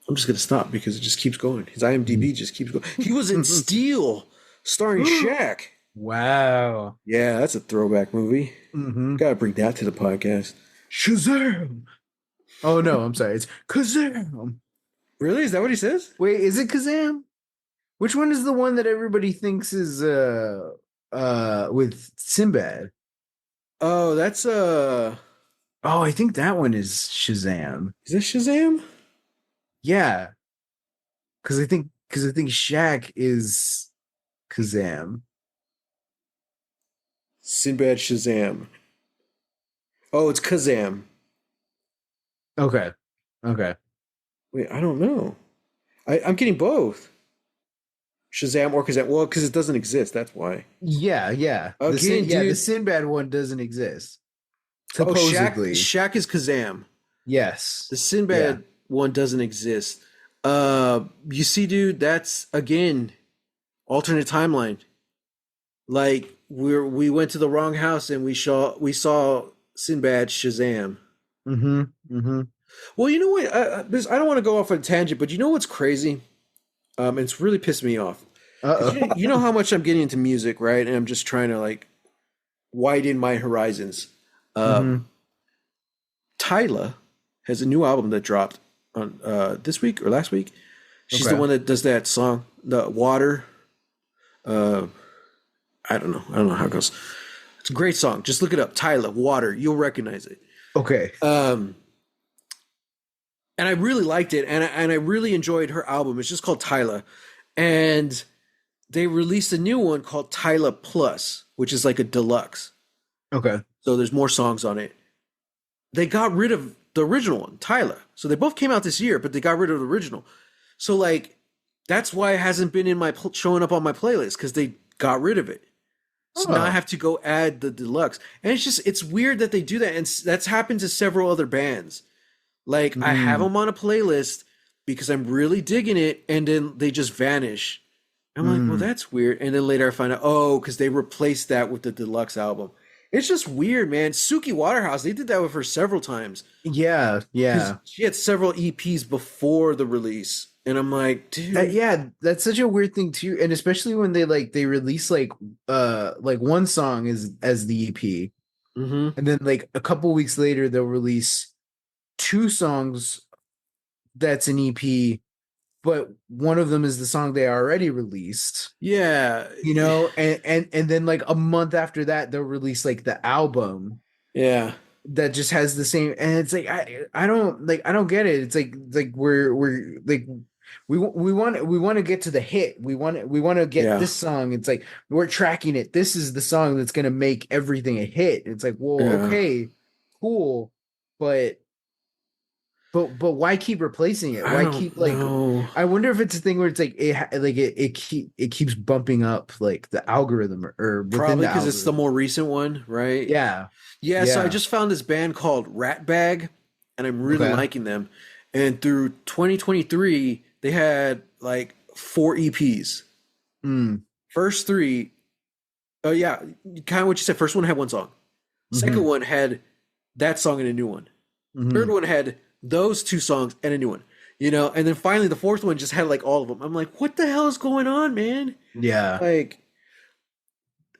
I'm just gonna stop because it just keeps going. His IMDb just keeps going. He was in Steel, starring Shaq. Wow. Yeah, that's a throwback movie. Mm-hmm. Gotta bring that to the podcast. Shazam. Oh no, I'm sorry. It's Kazam. Really? Is that what he says? Wait, is it Kazam? Which one is the one that everybody thinks is with Sinbad? Oh, that's Oh, I think that one is Shazam. is that Shazam? Yeah, because I think Shaq is Kazam. Sinbad Shazam. Oh, it's Kazam. Okay. Okay. Wait, I don't know. I'm getting both. Shazam or Kazam. Well, because it doesn't exist. That's why. Yeah, yeah. Again, The dude. Sinbad one doesn't exist. Oh, Shaq. Supposedly. Shaq is Kazam. Yes. The Yeah. Sinbad one doesn't exist. You see, dude, that's again alternate timeline. Like we went to the wrong house and we saw Sinbad Shazam. Mm-hmm. Mm-hmm. Well, you know what? I don't want to go off on a tangent, but you know what's crazy? It's really pissed me off because Uh-oh. you know how much I'm getting into music, right? And I'm just trying to like widen my horizons. Mm-hmm. Tyla has a new album that dropped on this week or last week. She's the Okay. one that does that song, the Water. Uh, I don't know. I don't know how it goes. It's a great song. Just look it up. Tyla, Water. You'll recognize it. Okay. And I really liked it, and I really enjoyed her album. It's just called Tyla, and they released a new one called Tyla Plus, which is like a deluxe. Okay. So there's more songs on it. They got rid of the original one, Tyla. So they both came out this year, but they got rid of the original. So like that's why it hasn't been in my showing up on my playlist because they got rid of it. So now I Oh. have to go add the deluxe, and it's weird that they do that, and that's happened to several other bands. Like I have Mm. them on a playlist because I'm really digging it, and then they just vanish. I'm like, well, Mm. that's weird. And then later I find out, oh, because they replaced that with the deluxe album. It's just weird, man. Suki Waterhouse, they did that with her several times Yeah. because Yeah. she had several EPs before the release, and I'm like, dude, Yeah, that's such a weird thing too, and especially when they release like one song as the EP, hmm and then like a couple weeks later they'll release two songs that's an EP, but one of them is the song they already released, Yeah. and then like a month after that they'll release like the album Yeah. that just has the same, and it's like I don't get it. It's like we're like we want to get to the hit. We want to get Yeah. this song. It's like we're tracking it. This is the song that's going to make everything a hit. It's like, well, Yeah. okay, cool, but but why keep replacing it? I Why don't keep like know. I wonder if it's a thing where it's like it keeps bumping up like the algorithm, or within Probably the because it's the algorithm. more recent one, right? Yeah. Yeah, so I Yeah. just found this band called Rat Bag, and I'm really Okay. liking them. And through 2023, they had like 4 EPs. Mm. First three, oh yeah, kind of what you said. First one had one song. Second Mm-hmm. one had that song and a new one. Third Mm-hmm. one had those two songs and a new one. And then finally the fourth one just had like all of them. I'm like, what the hell is going on, man? Yeah. Like,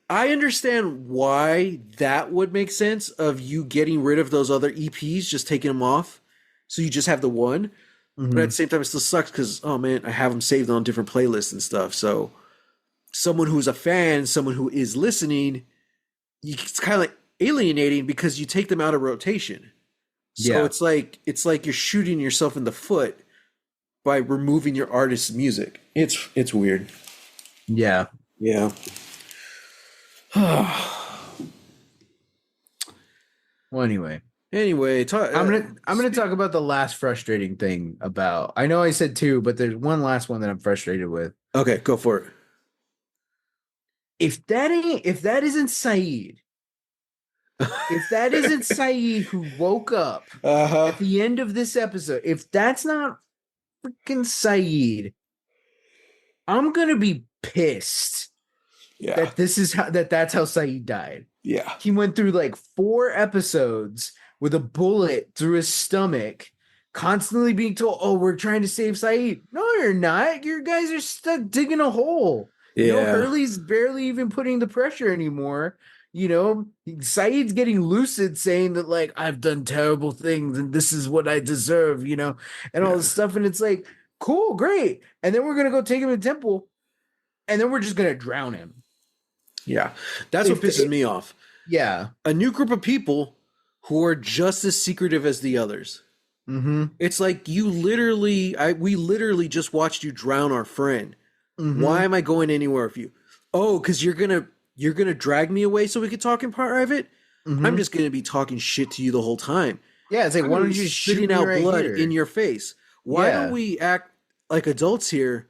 I understand why that would make sense of you getting rid of those other EPs, just taking them off, so you just have the one. But at the Mm-hmm. same time, it still sucks because, oh man, I have them saved on different playlists and stuff. So someone who's a fan, someone who is listening, it's kind of like alienating because you take them out of rotation. So Yeah. it's like you're shooting yourself in the foot by removing your artist's music. It's weird. Yeah. Yeah. Well, anyway, Anyway, I'm gonna talk about the last frustrating thing about. I know I said two, but there's one last one that I'm frustrated with. okay, go for it. If that isn't Saeed, if that isn't Saeed who woke up Uh-huh. at the end of this episode, if that's not freaking Saeed, I'm gonna be pissed Yeah. that this is how that's how Saeed died. Yeah. He went through like 4 episodes with a bullet through his stomach, constantly being told, "Oh, we're trying to save Saeed." No, you're not. Your guys are stuck digging a hole. Yeah. Hurley's barely even putting the pressure anymore. Saeed's getting lucid, saying that like I've done terrible things and this is what I deserve, and all Yeah. this stuff. And it's like, cool, great. And then we're gonna go take him to temple, and then we're just gonna drown him. Yeah. That's what If pisses the, me off. yeah. A new group of people who are just as secretive as the others. Mm-hmm. It's like we literally just watched you drown our friend. Why Mm-hmm. am I going anywhere with you? Oh, because you're gonna drag me away so we could talk in private? I'm Mm-hmm. just gonna be talking shit to you the whole time. Yeah, it's like, I'm why gonna don't be you just shoot spitting me out right blood in here? your face. Why don't Yeah. we act like adults here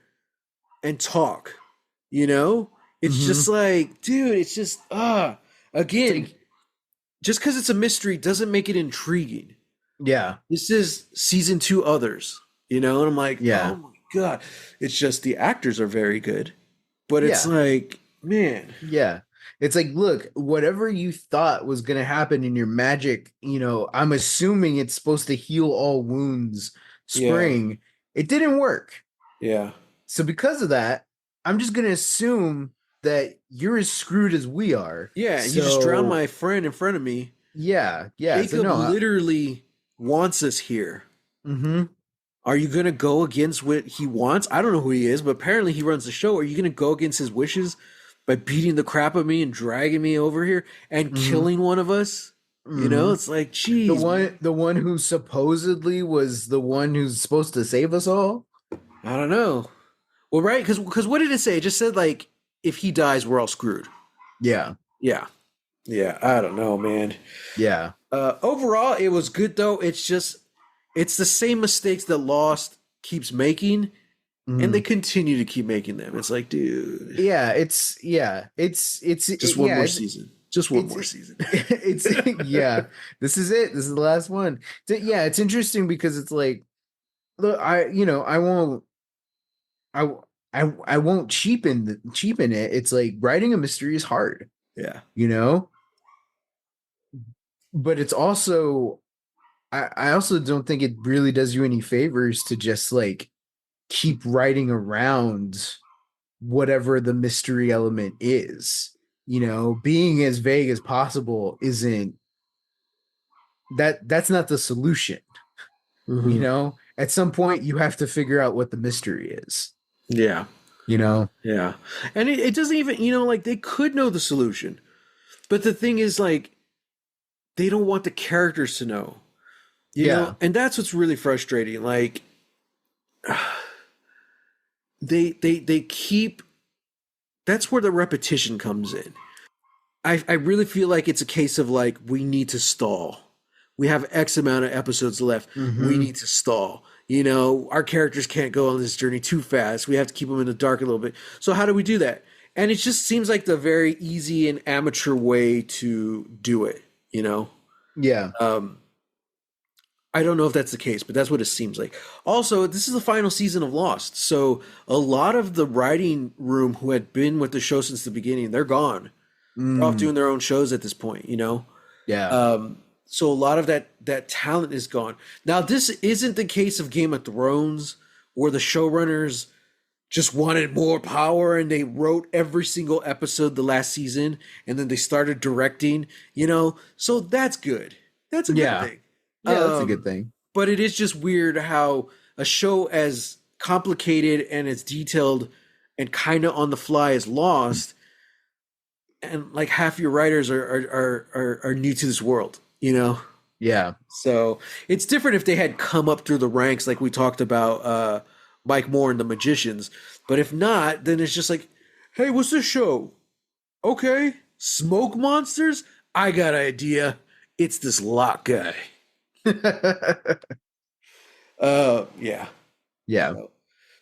and talk? You know? It's Mm-hmm. just like, dude, it's just It's again, like, just because it's a mystery doesn't make it intriguing. yeah, This is season two others, and I'm like, oh yeah, my god. It's just the actors are very good. But it's yeah, like, man, yeah. It's like, look, whatever you thought was gonna happen in your magic, I'm assuming it's supposed to heal all wounds yeah, spring. It didn't work. yeah, So because of that, I'm just gonna assume that you're as screwed as we are. yeah. And you just drowned So my friend in front of me. yeah, yeah. So Jacob no, literally wants us here. mm-hmm. Are you gonna go against what he wants? I don't know who he is, but apparently he runs the show. Are you gonna go against his wishes by beating the crap out of me and dragging me over here and Mm-hmm. killing one of us? Mm-hmm. It's like, The geez, man. one who supposedly was the one who's supposed to save us all. I don't know. Well, right? Because what did it say? It just said like, if he dies, we're all screwed. Yeah, Yeah, yeah. I don't know, man. yeah, Overall, it was good though. It's the same mistakes that Lost keeps making, and they mhm. continue to keep making them. It's like, dude, just one yeah, more season. Just one more season. it's yeah. This is it. This is the last one. Yeah, it's interesting because it's like, look, I I won't cheapen it. It's like writing a mystery is hard, Yeah. you know, but it's also I also don't think it really does you any favors to just like keep writing around whatever the mystery element is. Being as vague as possible isn't that's not the solution, Hmm. at some point you have to figure out what the mystery is, Yeah. you know? Yeah. And it doesn't even, like they could know the solution. But the thing is, like, they don't want the characters to know, Yeah. and that's what's really frustrating. Like, they keep, that's where the repetition comes in. I really feel like it's a case of like, we need to stall. We have X amount of episodes left. We Hmm. need to stall. Our characters can't go on this journey too fast. We have to keep them in the dark a little bit. So how do we do that? And it just seems like the very easy and amateur way to do it, Yeah. Um, I don't know if that's the case, but that's what it seems like. Also, this is the final season of Lost. So a lot of the writing room who had been with the show since the beginning, they're gone. They're off Mm. doing their own shows at this point. Yeah. So a lot of that talent is gone. Now, this isn't the case of Game of Thrones, where the showrunners just wanted more power and they wrote every single episode the last season, and then they started directing. So that's good. That's a good Yeah. thing. Yeah, that's a good Um, thing. but it is just weird how a show as complicated and as detailed and kind of on the fly as Lost, and like half your writers are new to this world. Yeah. So it's different if they had come up through the ranks, like we talked about Mike Moore and the Magicians. But if not, then it's just like, hey, what's this show? Okay, smoke monsters. I got an idea. It's this Locke guy. Yeah. Yeah. So,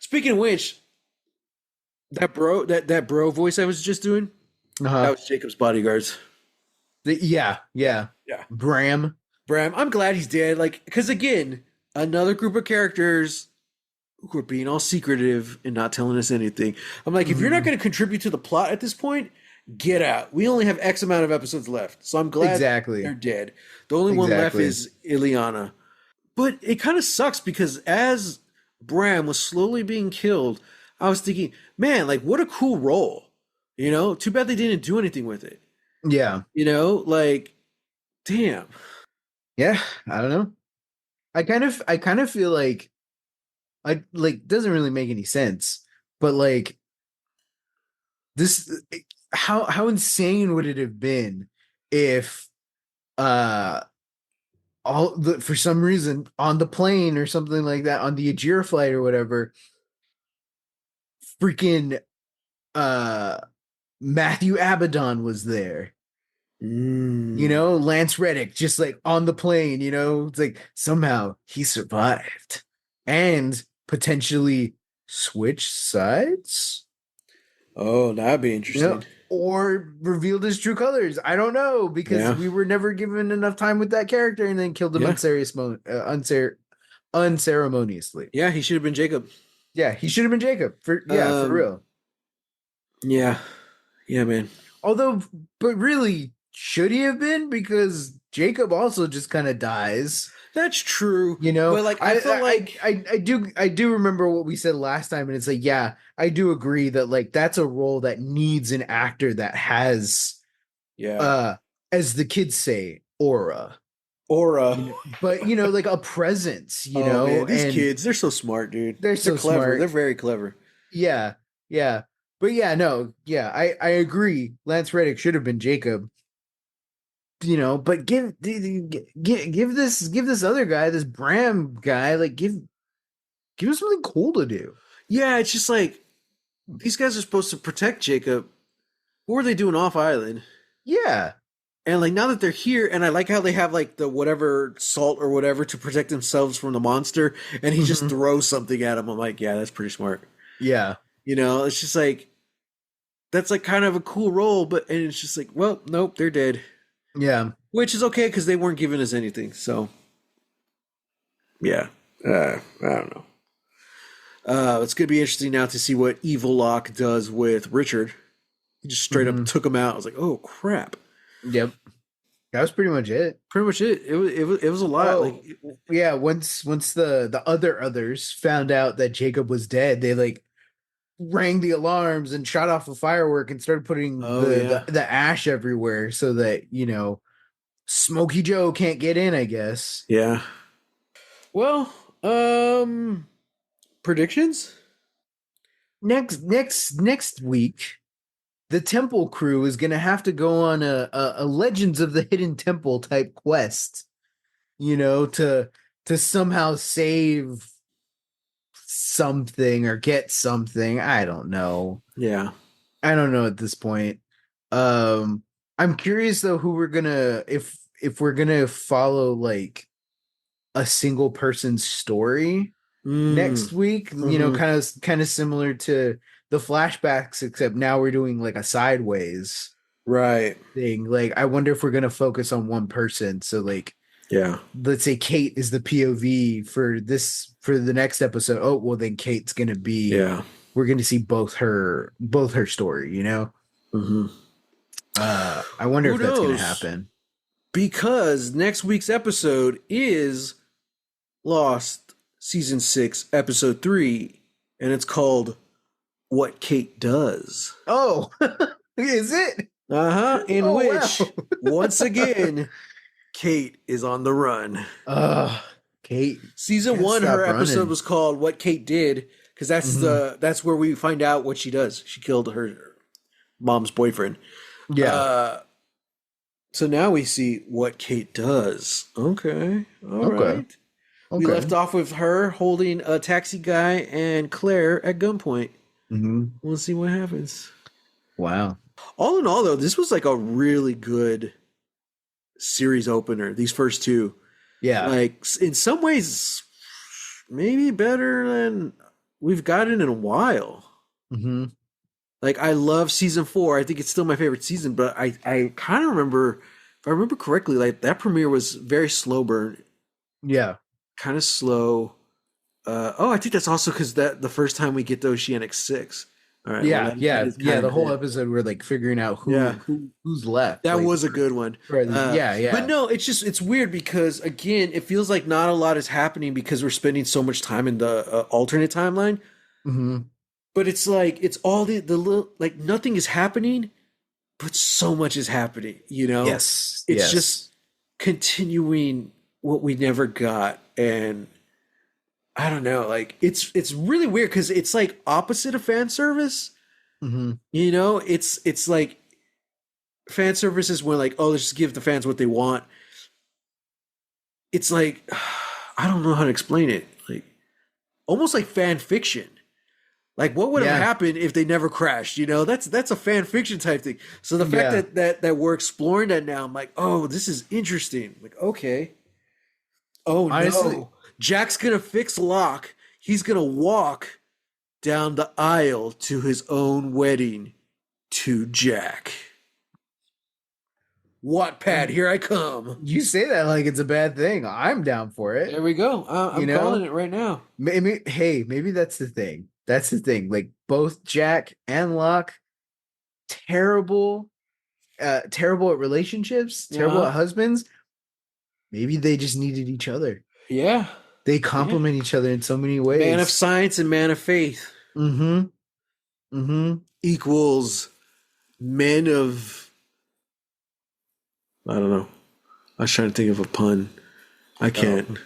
speaking of which, that bro voice I was just doing, that Uh-huh. was Jacob's bodyguards. Yeah. Yeah. Yeah. Bram. Bram, I'm glad he's dead. Like, because again, another group of characters who are being all secretive and not telling us anything. I'm like, if you're not Mhm. going to contribute to the plot at this point, get out. We only have X amount of episodes left, so I'm glad they're Exactly. dead. The only one left Exactly. is Ileana. But it kind of sucks because as Bram was slowly being killed, I was thinking, man, like what a cool role. Too bad they didn't do anything with it. Yeah. Like, damn. Yeah. I don't know. I kind of feel like I like doesn't really make any sense. But like this how insane would it have been if uh all the for some reason on the plane or something like that on the Ajira flight or whatever freaking uh Matthew Abaddon was there. Mm. Lance Reddick just like on the plane, it's like somehow he survived and potentially switch sides, Oh, that'd be you know, interesting. or revealed his true colors. I don't know because Yeah. we were never given enough time with that character and then killed him Yeah. unceremoniously. Yeah, he should have been Jacob. Yeah, he should have been Jacob for Um, real. yeah. Yeah, man. Although, but really, should he have been? Because Jacob also just kind of dies. That's true. You know, But like I felt like I do remember what we said last time, and it's like, yeah, I do agree that like that's a role that needs an actor that has, yeah. uh, as the kids say, aura. Aura. But like a presence, Oh man, these and kids, they're so smart, dude. they're They're so clever. They're smart. very clever. Yeah, yeah, but yeah, no, yeah, I agree. Lance Reddick should have been Jacob. But give this other guy, this Bram guy, like give him something cool to do. Yeah, it's just like these guys are supposed to protect Jacob. What were they doing off island? Yeah. And like now that they're here, and I like how they have like the whatever salt or whatever to protect themselves from the monster, and he just Mhm. throws something at him. I'm like, yeah, that's pretty smart. Yeah. It's just like that's like kind of a cool role, but and it's just like, well, nope, they're dead. Yeah. Which is okay because they weren't giving us anything. So yeah, I don't know. It's gonna be interesting now to see what Evil Locke does with Richard. He just straight up Mhm. took him out. I was like, oh crap. Yep. That was pretty much it. Pretty much it. It was a lot. Oh, yeah. Once the others found out that Jacob was dead, they like rang the alarms and shot off a firework and started putting Oh the yeah. the ash everywhere so that Smokey Joe can't get in, I guess. Yeah. Well, Um, predictions? Next week, the Temple crew is gonna have to go on a Legends of the Hidden Temple type quest, to somehow save something or get something. I don't know. Yeah. I don't know at this point. Um, I'm curious though who we're gonna if we're gonna follow like a single person's story Mm. next week, Mm-hmm. kind of similar to the flashbacks, except now we're doing like a sideways Right. thing. Like, I wonder if we're gonna focus on one person. So, like, Yeah. let's say Kate is the POV for the next episode. Oh, well, then Kate's gonna be. Yeah. We're gonna see both her story. Mm-hmm. I wonder Who if that's gonna knows? happen. Because next week's episode is Lost season 6, episode 3, and it's called What Kate Does. Oh, is it? Uh-huh. In Oh which, wow. once again, Kate is on the run. Kate Season can't 1, stop her episode running. was called What Kate Did, because Mhm. that's where we find out what she does. She killed her mom's boyfriend. Yeah. Uh so now we see what Kate does. Okay. All Okay. right. We Okay. left off with her holding a taxi guy and Claire at gunpoint. Hmm. We'll see what happens. Wow. All in all, though, this was like a really good series opener. These first two, Yeah. like in some ways, maybe better than we've gotten in a while. Hmm. Like I love season 4. I think it's still my favorite season, but I kind of remember, if I remember correctly, like that premiere was very slow burn, Yeah. kind of slow. I think that's also because that the first time we get the Oceanic 6. All right, well Yeah. that Yeah. is Yeah. kind The of whole it. episode we're like figuring out Yeah, who's left. that Like, was a good one. yeah. But Yeah. no, it's weird because again, it feels like not a lot is happening because we're spending so much time in the alternate timeline. Hmm. But it's like it's all the little like nothing is happening, but so much is happening. Yes. It's just Yes. continuing what we never got, and I don't know. Like it's really weird because it's like opposite of fan service. Hmm. It's like fan service is when like, oh, let's just give the fans what they want. It's like I don't know how to explain it. Like almost like fan fiction. Like what would have Yeah. happened if they never crashed? That's a fan fiction type thing. So the fact Yeah. that we're exploring that now, I'm like, oh, this is interesting. Like, okay. Oh Honestly. no. Jack's gonna fix Locke. He's gonna walk down the aisle to his own wedding to Jack. Wattpad, here I come. You say that like it's a bad thing. I'm down for it. There we go. You I'm calling know, it right now. maybe, hey, maybe that's the thing. That's the thing. Like, both Jack and Locke, terrible, terrible at relationships, terrible Uh-huh. at husbands. Maybe they just needed each other. Yeah. They Yeah. complement each other in so many Man of ways. science and man of faith Mm-hmm. Mm-hmm. equals men of, I don't know. I was trying to think of a pun. I can't.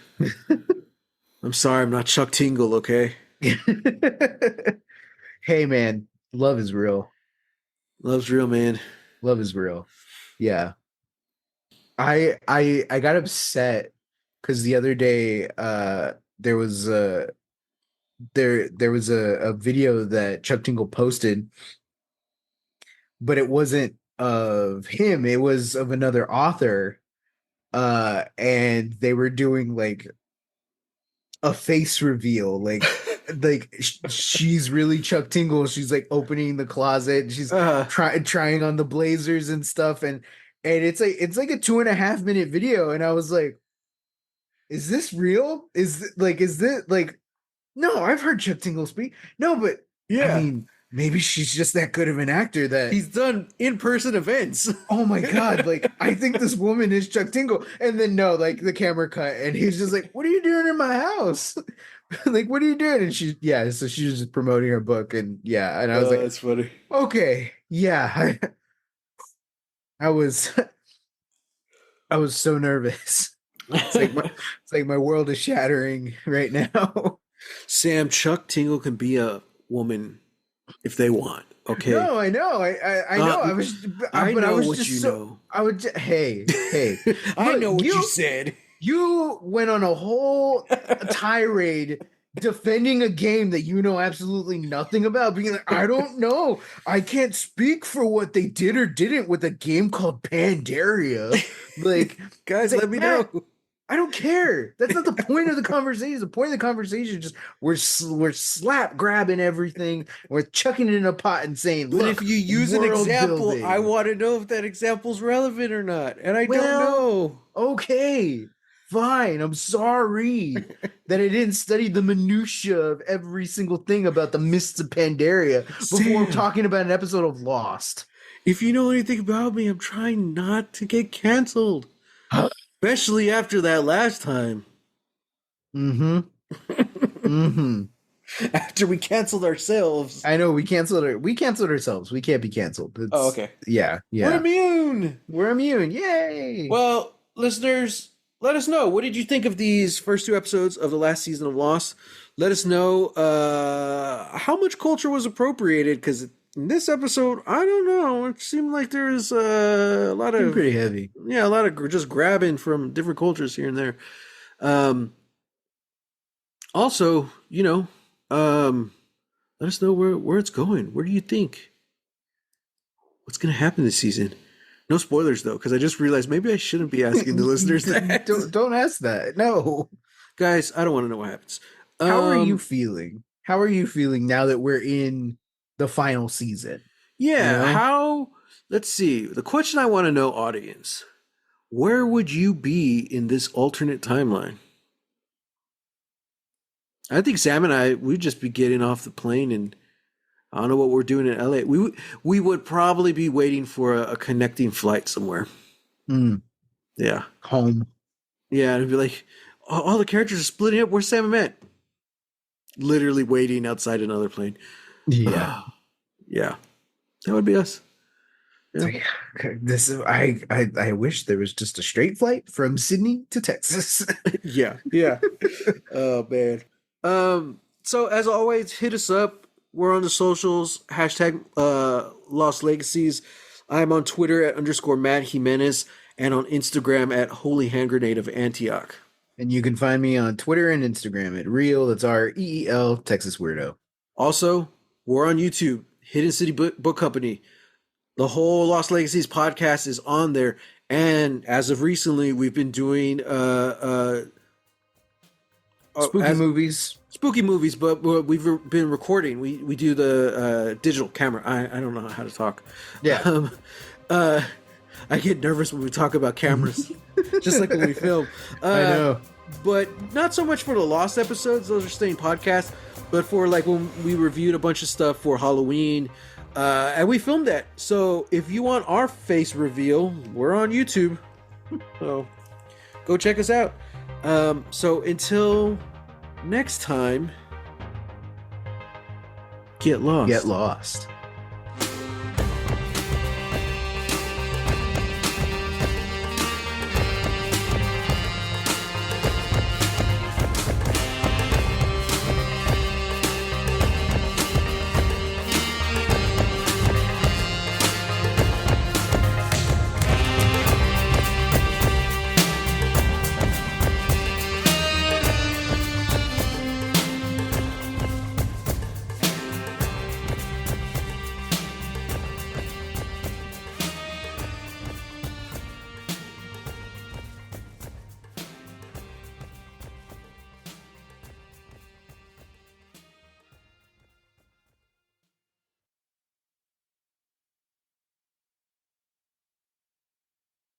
I'm sorry, I'm not Chuck Tingle, okay? Hey man, love is real. Love's real, man. Love is real. Yeah. I got upset because the other day there was a video that Chuck Tingle posted, but it wasn't of him, it was of another author. And they were doing like a face reveal, she's really Chuck Tingle. She's like opening the closet and she's Uh, trying on the blazers and stuff, and it's like a 2.5 minute video, and I was like, is this real? Is this like, no, I've heard Chuck Tingle speak. No, but I yeah. mean, maybe she's just that good of an actor that, He's done in-person events. oh my God, like, I think this woman is Chuck Tingle. And then no, like, the camera cut and he's just like, what are you doing in my house? Like, what are you doing? And so she was just promoting her book, and yeah, and I was like, That's funny. okay, yeah. I was I was so nervous. It's like my world is shattering right now. Sam, Chuck Tingle can be a woman if they want. Okay. No, I know. I know. Uh, I But I know was what just you so know. hey. I Look, know what you said. you went on a whole tirade defending a game that you know absolutely nothing about, being like, I don't know. I can't speak for what they did or didn't with a game called Pandaria. Like, it's Guys, like, let me Matt, know. I don't care. That's not the point of the conversation. The point of the conversation is just we're slap grabbing everything. We're chucking it in a pot and saying, But if "Look, you use an world example, I building." want to know if that example's relevant or not. And I don't Well, know. okay, fine. I'm sorry that I didn't study the minutia of every single thing about the mists of Pandaria before Sam, talking about an episode of Lost. if you know anything about me, I'm trying not to get canceled. Especially after that last time. Mm-hmm. Mm-hmm. After we canceled ourselves. I know we canceled it. We canceled ourselves. We can't be canceled. Oh, It's okay. yeah, We're yeah. immune. We're immune. Yay. Well, listeners, let us know. What did you think of these first two episodes of the last season of Lost? Let us know how much culture was appropriated, because in this episode, I don't know. It seemed like there was a lot Been of, pretty heavy. yeah, a lot of just grabbing from different cultures here and there. Also, let us know where it's going. Where do you think? What's going to happen this season? No spoilers though, because I just realized maybe I shouldn't be asking the listeners that. Don't ask that. No. Guys, I don't want to know what happens. How are you feeling? How are you feeling now that we're in the final season? Yeah, You know? how? Let's see. The question I want to know, audience, where would you be in this alternate timeline? I think Sam and I, we'd just be getting off the plane, and I don't know what we're doing in LA. We would probably be waiting for a connecting flight somewhere. Mm, Yeah. home. Yeah, and it'd be like, all the characters are splitting up. Where's Sam and Matt? Literally waiting outside another plane. Yeah. Yeah. That would be us. It's Yeah. like, this is I wish there was just a straight flight from Sydney to Texas. Yeah. Yeah. Oh, man. So as always, hit us up. We're on the socials, hashtag Lost Legacies. I'm on Twitter at _Matt Jimenez and on Instagram at Holy Hand Grenade of Antioch. And you can find me on Twitter and Instagram at Reel. That's REEL Texas Weirdo. Also, we're on YouTube, Hidden City Book Company. The whole Lost Legacies podcast is on there. And as of recently, we've been doing spooky movies, but we've been recording. We do the digital camera. I don't know how to talk. Yeah. I get nervous when we talk about cameras, just like when we film. I know. But not so much for the Lost episodes; those are staying podcasts. But for like when we reviewed a bunch of stuff for Halloween, and we filmed that. So if you want our face reveal, we're on YouTube. So go check us out. So until next time, get lost. Get lost.